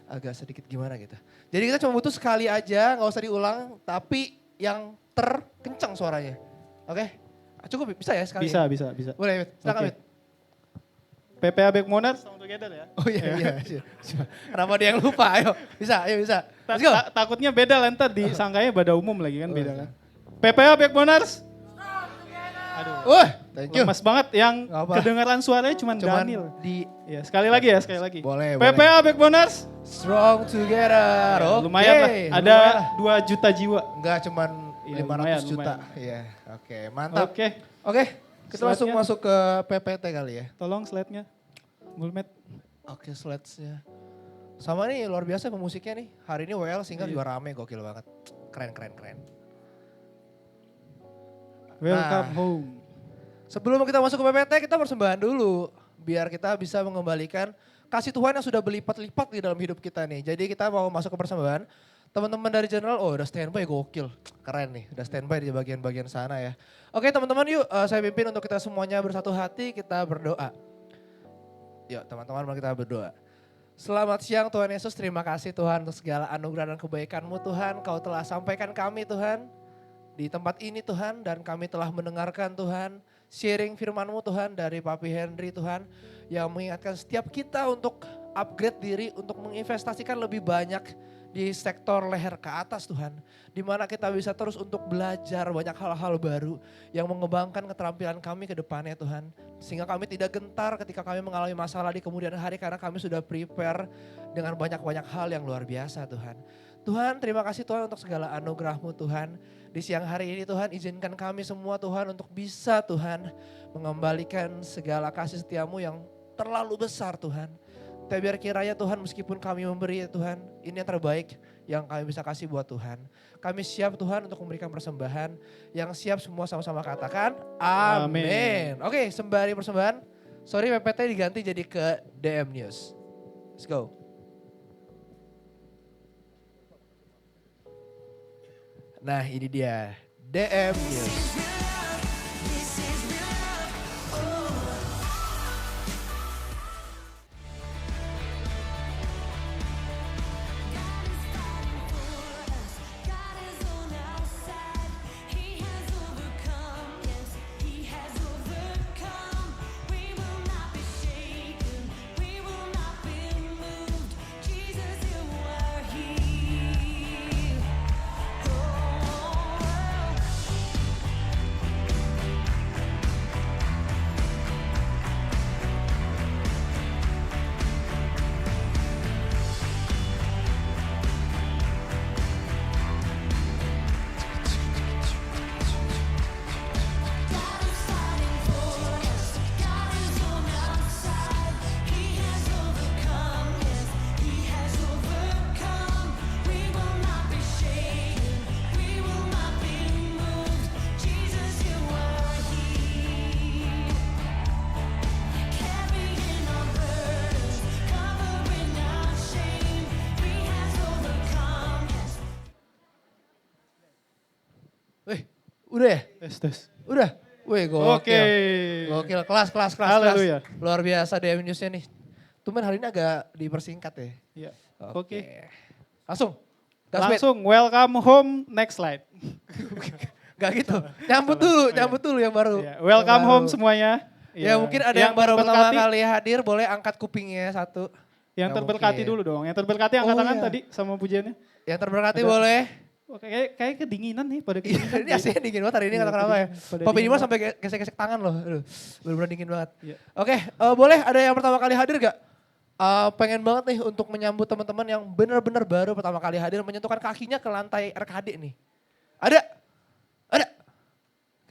agak sedikit gimana gitu. Jadi kita cuma butuh sekali aja, gak usah diulang. Tapi yang terkencang suaranya. Oke? Cukup bisa ya sekali? Bisa. Boleh, Mit. Silakan, Mit. PPA Back Monarch, Song Together ya. Oh iya. Kenapa dia yang lupa? Ayo bisa. Let's go. Takutnya beda lah ntar disangkanya pada umum lagi kan beda kan. PPA Back Monarch. Aduh. Wah, thank you. Lemas banget yang Gak apa. kedengaran suaranya cuman Daniel. Ya, sekali lagi. Boleh. PPA Back Monarch. Strong together. Oke. Lumayan lah, ada 2 juta jiwa. Enggak cuman Iya, 500 juta. lumayan. Iya, oke, mantap. Oke, Kita langsung Slide-nya. masuk ke PPT kali ya. tolong slide-nya. Mulmet. Oke, slides-nya. Sama nih luar biasa pemusiknya nih. Hari ini WL Singer juga rame, gokil banget. Keren. Welcome home. Sebelum kita masuk ke PPT, kita persembahan dulu. Biar kita bisa mengembalikan kasih Tuhan yang sudah berlipat-lipat di dalam hidup kita nih. Jadi kita mau masuk ke persembahan. Teman-teman dari General, udah standby gokil. Keren nih, udah standby di bagian-bagian sana ya. Oke teman-teman yuk, saya pimpin untuk kita semuanya bersatu hati, kita berdoa. Yuk teman-teman, mari kita berdoa. Selamat siang Tuhan Yesus, terima kasih Tuhan untuk segala anugerah dan kebaikan-Mu Tuhan. Kau telah sampaikan kami Tuhan di tempat ini Tuhan, dan kami telah mendengarkan Tuhan sharing firman-Mu Tuhan dari Papi Henry Tuhan, yang mengingatkan setiap kita untuk upgrade diri, untuk menginvestasikan lebih banyak di sektor leher ke atas Tuhan. Di mana kita bisa terus untuk belajar banyak hal-hal baru yang mengembangkan keterampilan kami ke depannya Tuhan. Sehingga kami tidak gentar ketika kami mengalami masalah di kemudian hari, karena kami sudah prepare dengan banyak-banyak hal yang luar biasa Tuhan. Tuhan, terima kasih Tuhan untuk segala anugerah-Mu Tuhan. Di siang hari ini Tuhan, izinkan kami semua Tuhan untuk bisa Tuhan mengembalikan segala kasih setia-Mu yang terlalu besar Tuhan. Tapi biar kiranya Tuhan, meskipun kami memberi Tuhan, ini yang terbaik yang kami bisa kasih buat Tuhan. Kami siap Tuhan untuk memberikan persembahan, yang siap semua sama-sama katakan amin. Oke, sembari persembahan, sorry PPT diganti jadi ke DM News. Let's go. Nah ini dia DM News. Udah ya? Tes. Udah? Wih gokil. Oke. Gokil, kelas. Haleluya. Luar biasa DM News-nya nih. Tumben hari ini agak dipersingkat ya. Iya. Oke. Oke. Langsung. Gasmet. Langsung welcome home, next slide. Gak gitu. Nyambut dulu yang baru. Iya, welcome Yang home baru. semuanya. Ya Iya. mungkin ada yang baru pertama terberkati- kali hadir, boleh angkat kupingnya satu. Yang Nggak terberkati mungkin. dulu dong. Yang terberkati angkat Oh, tangan iya. tadi sama pujiannya. Yang terberkati Ada. boleh. Wah, kayak kedinginan nih pada Iya, kedinginan. ini aslinya dingin banget hari ini Iya, kata kenapa ya. pada Papi dingin Dimas banget. sampai gesek-gesek tangan loh. Aduh, bener-bener dingin banget. Iya. Oke, boleh ada yang pertama kali hadir gak? Pengen banget nih untuk menyambut teman-teman yang benar-benar baru pertama kali hadir menyentuhkan kakinya ke lantai RKD nih. Ada?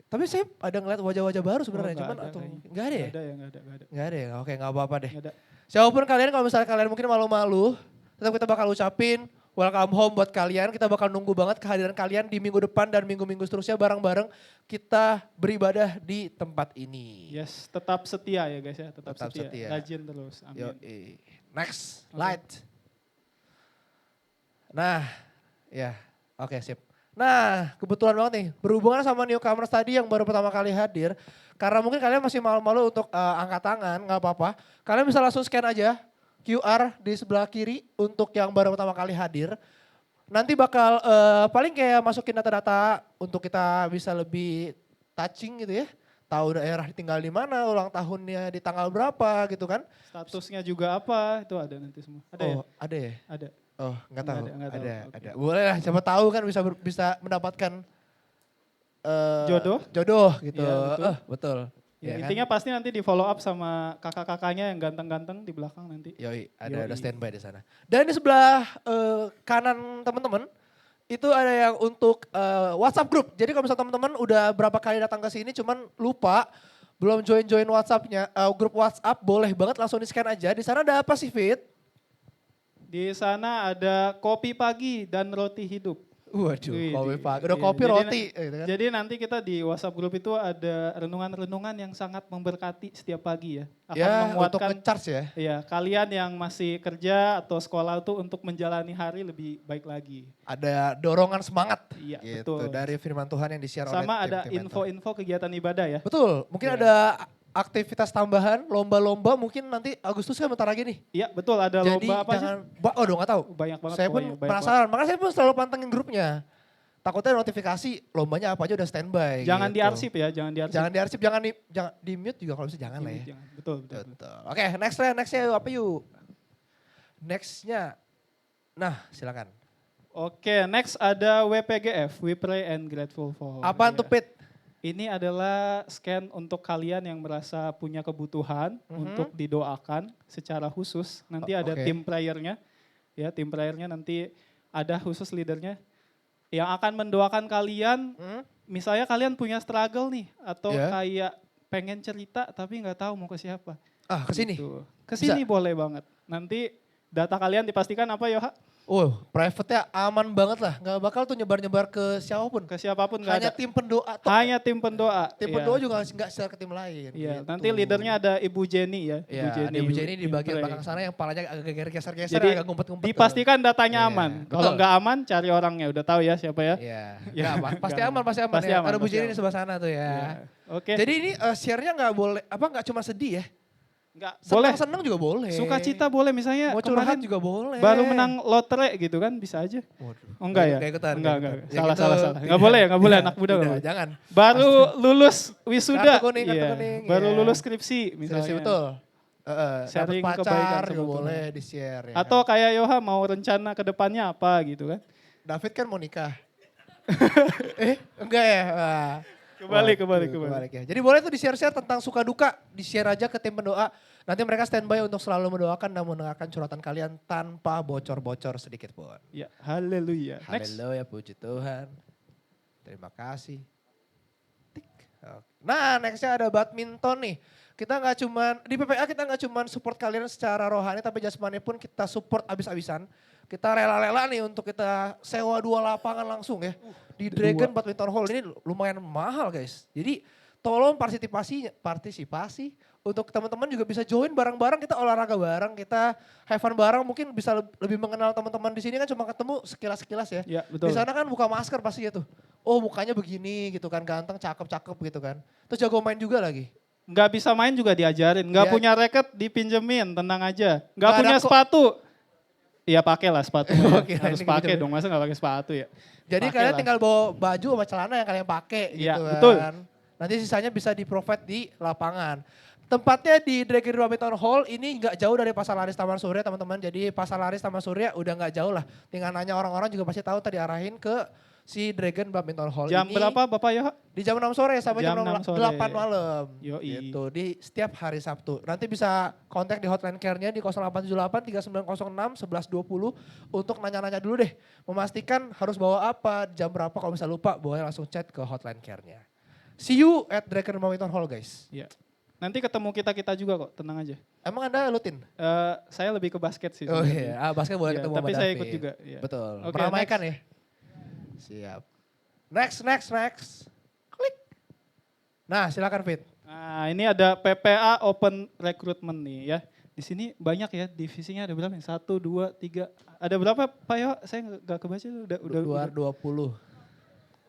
Tapi saya ada ngeliat wajah-wajah baru sebenarnya, nggak cuman ada atau kayaknya. enggak ada ya? Nggak ada. Enggak ada ya, oke gak apa-apa deh. Nggak ada. Siapapun kalian kalau misalnya kalian mungkin malu-malu, tetap kita bakal ucapin welcome home buat kalian. Kita bakal nunggu banget kehadiran kalian di minggu depan dan minggu-minggu seterusnya bareng-bareng kita beribadah di tempat ini. Yes, tetap setia ya guys ya, tetap Tetap setia. setia. Rajin terus. Amin. Yo, next, light. Nah, ya, oke sip. Nah, kebetulan banget nih, berhubungan sama newcomers tadi yang baru pertama kali hadir, karena mungkin kalian masih malu-malu untuk angkat tangan, nggak apa-apa. Kalian bisa langsung scan aja QR di sebelah kiri untuk yang baru pertama kali hadir. Nanti bakal paling kayak masukin data-data untuk kita bisa lebih touching gitu ya. Tahu daerah tinggal di mana, ulang tahunnya di tanggal berapa gitu kan. Statusnya juga apa, itu ada nanti semua. Ada ya? Oh, ada ya? Ada. Oh, nggak tahu. Nggak tahu. Ada, Oke. ada. Boleh lah, siapa tahu kan bisa mendapatkan Jodoh. Jodoh gitu. Iya, betul. Betul. Ya, kan? intinya pasti nanti di follow up sama kakak-kakaknya yang ganteng-ganteng di belakang nanti. Yoi, Yoi. ada standby di sana. Dan di sebelah kanan teman-teman itu ada yang untuk WhatsApp group. Jadi kalau misalnya teman-teman udah berapa kali datang ke sini cuman lupa belum join WhatsApp-nya, grup WhatsApp boleh banget langsung di-scan aja. Di sana ada apa sih, Fit? Di sana ada kopi pagi dan roti hidup. Waduh, Wih, kopi di- pagi. Udah iya, kopi jadi roti. Gitu kan. Jadi nanti kita di WhatsApp grup itu ada renungan-renungan yang sangat memberkati setiap pagi ya. Akan Ya, untuk menguatkan nge-charge ya. ya, kalian yang masih kerja atau sekolah itu untuk menjalani hari lebih baik lagi. Ada dorongan semangat. Iya, Gitu, betul. dari firman Tuhan yang di-share oleh Sama ada tim-tim mentor. info-info kegiatan ibadah ya. Betul, mungkin Iya. ada aktivitas tambahan, lomba-lomba mungkin nanti Agustus kan bentar lagi nih. Iya, betul ada Jadi lomba apa jangan, sih? oh nggak tahu. Banyak banget Saya pun pokoknya, banyak penasaran, makanya saya pun selalu pantengin grupnya. Takutnya notifikasi lombanya apa aja udah standby. Jangan gitu. diarsip ya, jangan diarsip. Jangan diarsip, jangan di mute juga kalau bisa jangan lah ya. Jangan. Betul, betul. Betul. Oke, nextnya apa yuk? Nextnya, nah silakan. Oke, next ada WPGF, We Pray and Grateful For. Apaan Iya. tuh Pit? Ini adalah scan untuk kalian yang merasa punya kebutuhan untuk didoakan secara khusus. Nanti ada Oke. tim prayernya, ya tim prayernya nanti ada khusus leadernya yang akan mendoakan kalian. Misalnya kalian punya struggle nih atau Ya. kayak pengen cerita tapi nggak tahu mau ke siapa. Ah, kesini. Gitu. Kesini boleh banget. Nanti data kalian dipastikan apa Yoha? Oh, private-nya aman banget lah. Nggak bakal tuh nyebar-nyebar ke siapapun. Ke siapapun nggak Hanya ada. tim pendoa. Tuh. Hanya tim pendoa. Tim Iya. pendoa juga nggak share ke tim lain. Iya, gitu. nanti leadernya ada Ibu Jenny ya. Iya, ada Ibu Jenny di tim bagian pray. belakang sana yang palanya agak geser-geser, Jadi agak ngumpet-ngumpet. dipastikan datanya Iya, aman. betul. Kalau nggak aman, cari orangnya. Udah tahu ya siapa ya. Iya, Iya. pasti Nggak aman, pasti aman. Pasti ya. aman, Ada Bu pasti Jenny di aman. sebelah sana tuh ya. Iya. Oke. Jadi ini share-nya nggak boleh, nggak cuma sedih ya? Nggak boleh. Senang juga boleh. Sukacita boleh misalnya. Mau curhat kemarin juga boleh. baru menang lotre gitu kan bisa aja. Waduh. Oh enggak ya? Nggak ikutan. Enggak. Ya Salah, gitu, salah. tidak. Nggak boleh ya, nggak boleh. Tidak, Anak muda nggak tidak, boleh. Jangan. Baru lulus wisuda. Kartu kuning, kartu Iya. kuning, Baru iya. lulus skripsi misalnya. Skripsi betul. Dapet Sharing pacar kebaikan juga sama boleh Tuhan. di-share. Ya Atau kan? kayak Yoha mau rencana ke depannya apa gitu kan. David kan mau nikah. Enggak ya? Wah. Kebalik. Kebalik ya. Jadi boleh tuh di-share-share tentang suka duka. Di-share aja ke tim pendoa. Nanti mereka standby untuk selalu mendoakan dan mendengarkan curhatan kalian tanpa bocor-bocor sedikit pun. Ya, haleluya. Next. Haleluya, puji Tuhan. Terima kasih. Tik. Oke. Nah, nextnya ada badminton nih. Kita nggak cuman, di PPA kita nggak cuman support kalian secara rohani, tapi jasmani pun kita support abis-abisan. Kita rela-rela nih untuk kita sewa 2 lapangan langsung ya. Di Dragon Badminton Hall ini lumayan mahal guys. Jadi tolong partisipasi untuk teman-teman juga bisa join bareng-bareng, kita olahraga bareng, kita have fun bareng, mungkin bisa lebih mengenal teman-teman di sini kan cuma ketemu sekilas-sekilas ya. Ya, betul. Di sana kan buka masker pasti ya tuh. oh mukanya begini gitu kan, ganteng, cakep-cakep gitu kan. Terus jago main juga lagi. Nggak bisa main juga diajarin. Nggak Dia- punya racket dipinjemin, tenang aja. Nggak Nggak ada punya kok. sepatu. Iya pakailah sepatu. Oh, kirain Harus dipinjemin. pakai dong, masa nggak pakai sepatu ya? Jadi Pakai kalian lah. tinggal bawa baju sama celana yang kalian pakai Iya, gitu kan. betul. Nanti sisanya bisa di-provide di lapangan. Tempatnya di Dragon Badminton Hall ini nggak jauh dari Pasar Laris Taman Surya teman-teman. Jadi Pasar Laris Taman Surya udah nggak jauh lah. Tinggal nanya orang-orang juga pasti tahu tadi arahin ke si Dragon Badminton Hall Jam ini. berapa Bapak Yoha? Di jam 6 sore sampai jam, Jam 6 sore. 8 malam. Yoi. Gitu, di setiap hari Sabtu. Nanti bisa kontak di hotline care-nya di 0878 3906 1120 untuk nanya-nanya dulu deh. Memastikan harus bawa apa, jam berapa, kalau bisa lupa boleh langsung chat ke hotline care-nya. See you at Dragon Badminton Hall guys. Iya. Nanti ketemu kita juga kok, tenang aja. Emang Anda lutin? Saya lebih ke basket sih. Oh sebenarnya. iya, basket boleh Iya, ketemu tapi sama saya David. ikut juga, iya. Betul, Oke, meramaikan ya. Siap. Next. Klik. Nah silakan Fit. Nah ini ada PPA Open Recruitment nih ya. Di sini banyak ya, divisinya ada berapa nih? 1, 2, 3. Ada berapa Pak Yo? Saya nggak kebaca tuh. Udah. 20.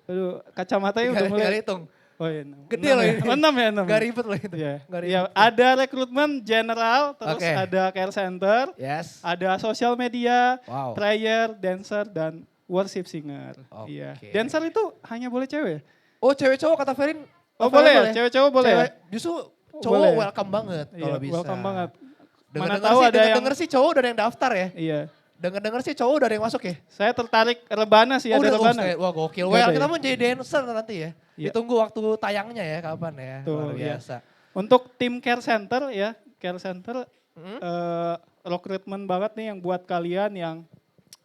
Aduh, kacamatanya udah mulai. Tinggal hitung. Oh iya, Gede 6 loh ya. ini. 6 ya, 6. Gak ribet loh itu. Iya. Gak Iya, ribet. ada rekrutmen general, terus Oke. ada care center, Yes. ada sosial media, Wow. prayer, dancer, dan worship singer. Oke. Iya. Dancer itu hanya boleh cewek? Oh cewek cowok kata Ferin. Oh boleh ya? Cewek cowok boleh ya? Justru cowok Boleh. welcome banget Iya, kalau bisa. welcome banget. Dengar Mana dengar tahu sih, ada yang denger sih cowok udah ada yang daftar ya. Iya. Dengar sih cowok udah ada yang masuk ya. Saya tertarik rebana sih, ada Udah, rebana. wah gokil. Udah Well, ada kita ya? mau jadi dancer nanti ya. Iya. Ditunggu waktu tayangnya ya kapan ya. Tuh, Luar iya. biasa. Untuk tim care center ya, care center Hmm? rekrutmen banget nih yang buat kalian yang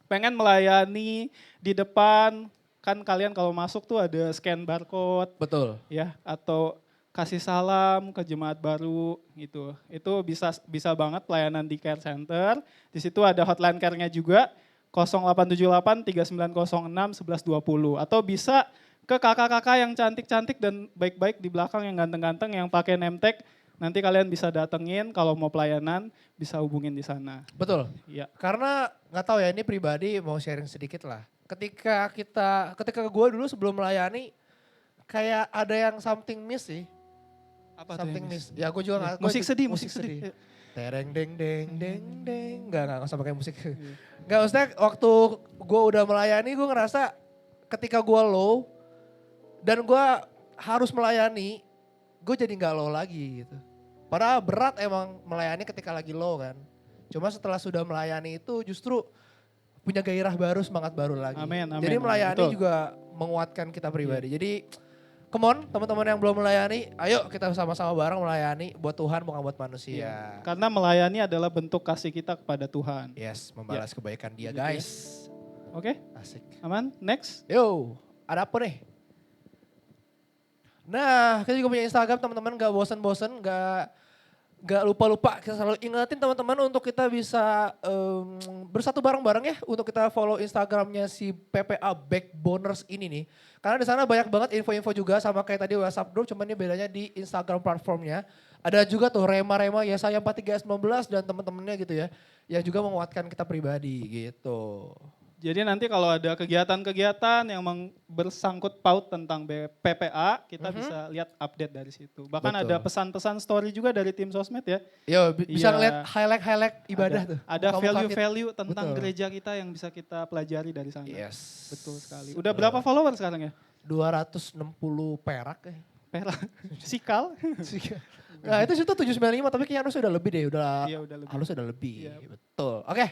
pengen melayani di depan. Kan kalian kalau masuk tuh ada scan barcode Betul. ya, atau kasih salam ke jemaat baru gitu. Itu bisa banget pelayanan di care center. Di situ ada hotline care-nya juga 0878 3906 1120 atau bisa ke kakak-kakak yang cantik-cantik dan baik-baik di belakang yang ganteng-ganteng yang pakai name tag. Nanti kalian bisa datengin kalau mau pelayanan bisa hubungin di sana. Betul. Iya. Karena nggak tahu ya ini pribadi mau sharing sedikit lah. Ketika gue dulu sebelum melayani kayak ada yang something miss sih. Apa tuh Something yang miss. Ya gue juga nggak. Musik sedih, musik sedih. Tereng deng deng deng deng. Nggak usah pakai musik. Nggak maksudnya waktu gue udah melayani gue ngerasa ketika gue low dan gue harus melayani, gue jadi nggak low lagi gitu. Padahal berat emang melayani ketika lagi low kan. Cuma setelah sudah melayani itu justru punya gairah baru, semangat baru lagi. Amin, amin, Jadi amin. melayani Betul. juga menguatkan kita pribadi. Jadi come on teman-teman yang belum melayani, ayo kita sama-sama bareng melayani buat Tuhan bukan buat manusia. Karena melayani adalah bentuk kasih kita kepada Tuhan. Yes, membalas kebaikan dia Gitu ya. guys. Oke, Asik. aman? Next. Yo, ada apa nih? Nah, kita juga punya Instagram teman-teman, gak bosen-bosen, gak lupa-lupa. Kita selalu ingetin teman-teman untuk kita bisa bersatu bareng-bareng ya. Untuk kita follow Instagramnya si PPA Backboners ini nih. Karena di sana banyak banget info-info juga sama kayak tadi WhatsApp group. Cuman ini bedanya di Instagram platformnya. Ada juga tuh Rema-Rema Yesaya 43 19 dan teman-temannya gitu ya. Yang juga menguatkan kita pribadi gitu. Jadi nanti kalau ada kegiatan-kegiatan yang bersangkut paut tentang PPA, kita bisa lihat update dari situ. Bahkan Betul. ada pesan-pesan story juga dari tim sosmed ya. Yo, bisa Iya. ngeliat highlight ibadah tuh. Ada Muka-muka fit. value-value tentang Betul. gereja kita yang bisa kita pelajari dari sana. Yes. Betul sekali. Udah berapa follower sekarang ya? 260 perak ya. Perak. Sikal. Nah itu situ 795 tapi kayaknya harusnya udah lebih deh. Iya, udah lebih. Harusnya udah lebih. Iya. Betul. Oke.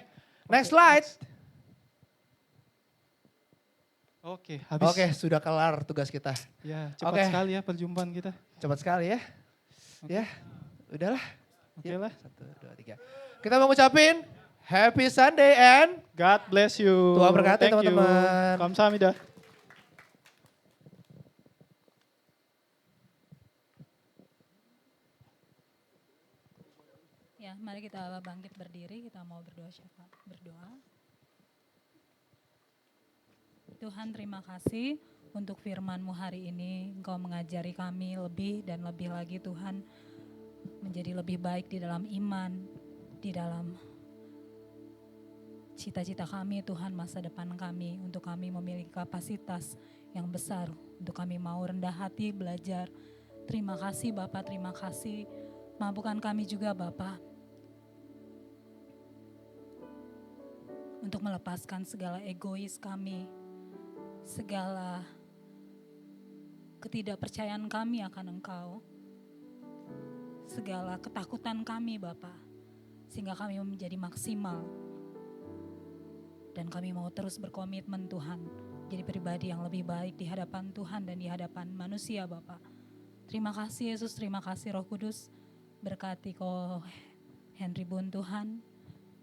Next slide. Oke, habis. Oke sudah kelar tugas kita. Ya, cepat Oke. sekali ya perjumpaan kita. Cepat sekali ya. Ya udahlah. Oke Yuk, lah. 1, 2, 3. Kita mau ngucapin Happy Sunday and God bless you. Tuhan berkati, Thank you. teman-teman. Kamsahamnida. Ya, mari kita bangkit berdiri, kita mau berdoa. Tuhan, terima kasih untuk firman-Mu hari ini. Engkau mengajari kami lebih dan lebih lagi Tuhan, menjadi lebih baik di dalam iman, di dalam cita-cita kami Tuhan, masa depan kami, untuk kami memiliki kapasitas yang besar untuk kami mau rendah hati belajar. Terima kasih Bapa, terima kasih. Mampukan kami juga Bapa untuk melepaskan segala egois kami, segala ketidakpercayaan kami akan Engkau, segala ketakutan kami Bapa, sehingga kami menjadi maksimal. Dan kami mau terus berkomitmen Tuhan, jadi pribadi yang lebih baik di hadapan Tuhan dan di hadapan manusia Bapa. Terima kasih Yesus, terima kasih Roh Kudus. Berkati Ko Henry Bun Tuhan,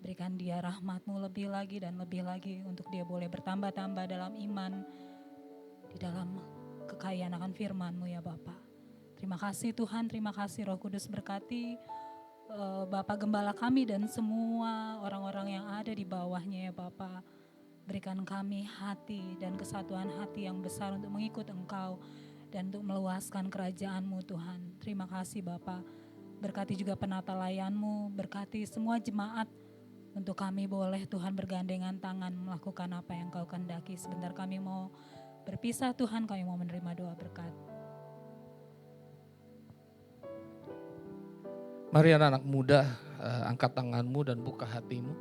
berikan dia rahmat-Mu lebih lagi dan lebih lagi untuk dia boleh bertambah-tambah dalam iman, di dalam kekayaan akan firman-Mu ya Bapa. Terima kasih Tuhan, terima kasih Roh Kudus, berkati Bapak Gembala kami dan semua orang-orang yang ada di bawahnya ya Bapa. Berikan kami hati dan kesatuan hati yang besar untuk mengikut Engkau dan untuk meluaskan kerajaan-Mu Tuhan. Terima kasih Bapa. Berkati juga penata layan-Mu, berkati semua jemaat untuk kami boleh Tuhan bergandengan tangan melakukan apa yang Kau kehendaki. Sebentar kami mau berpisah Tuhan, kami mau menerima doa berkat. Mari anak-anak muda, angkat tanganmu dan buka hatimu.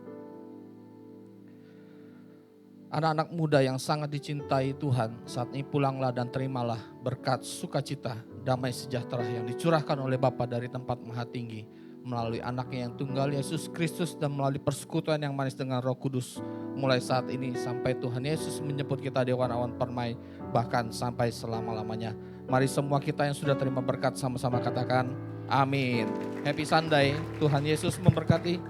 Anak-anak muda yang sangat dicintai Tuhan, saat ini pulanglah dan terimalah berkat sukacita, damai sejahtera yang dicurahkan oleh Bapa dari tempat maha tinggi, melalui anaknya yang tunggal Yesus Kristus dan melalui persekutuan yang manis dengan Roh Kudus, mulai saat ini sampai Tuhan Yesus menjemput kita di awan-awan permai, bahkan sampai selama-lamanya. Mari semua kita yang sudah terima berkat sama-sama katakan amin. Happy Sunday, Tuhan Yesus memberkati.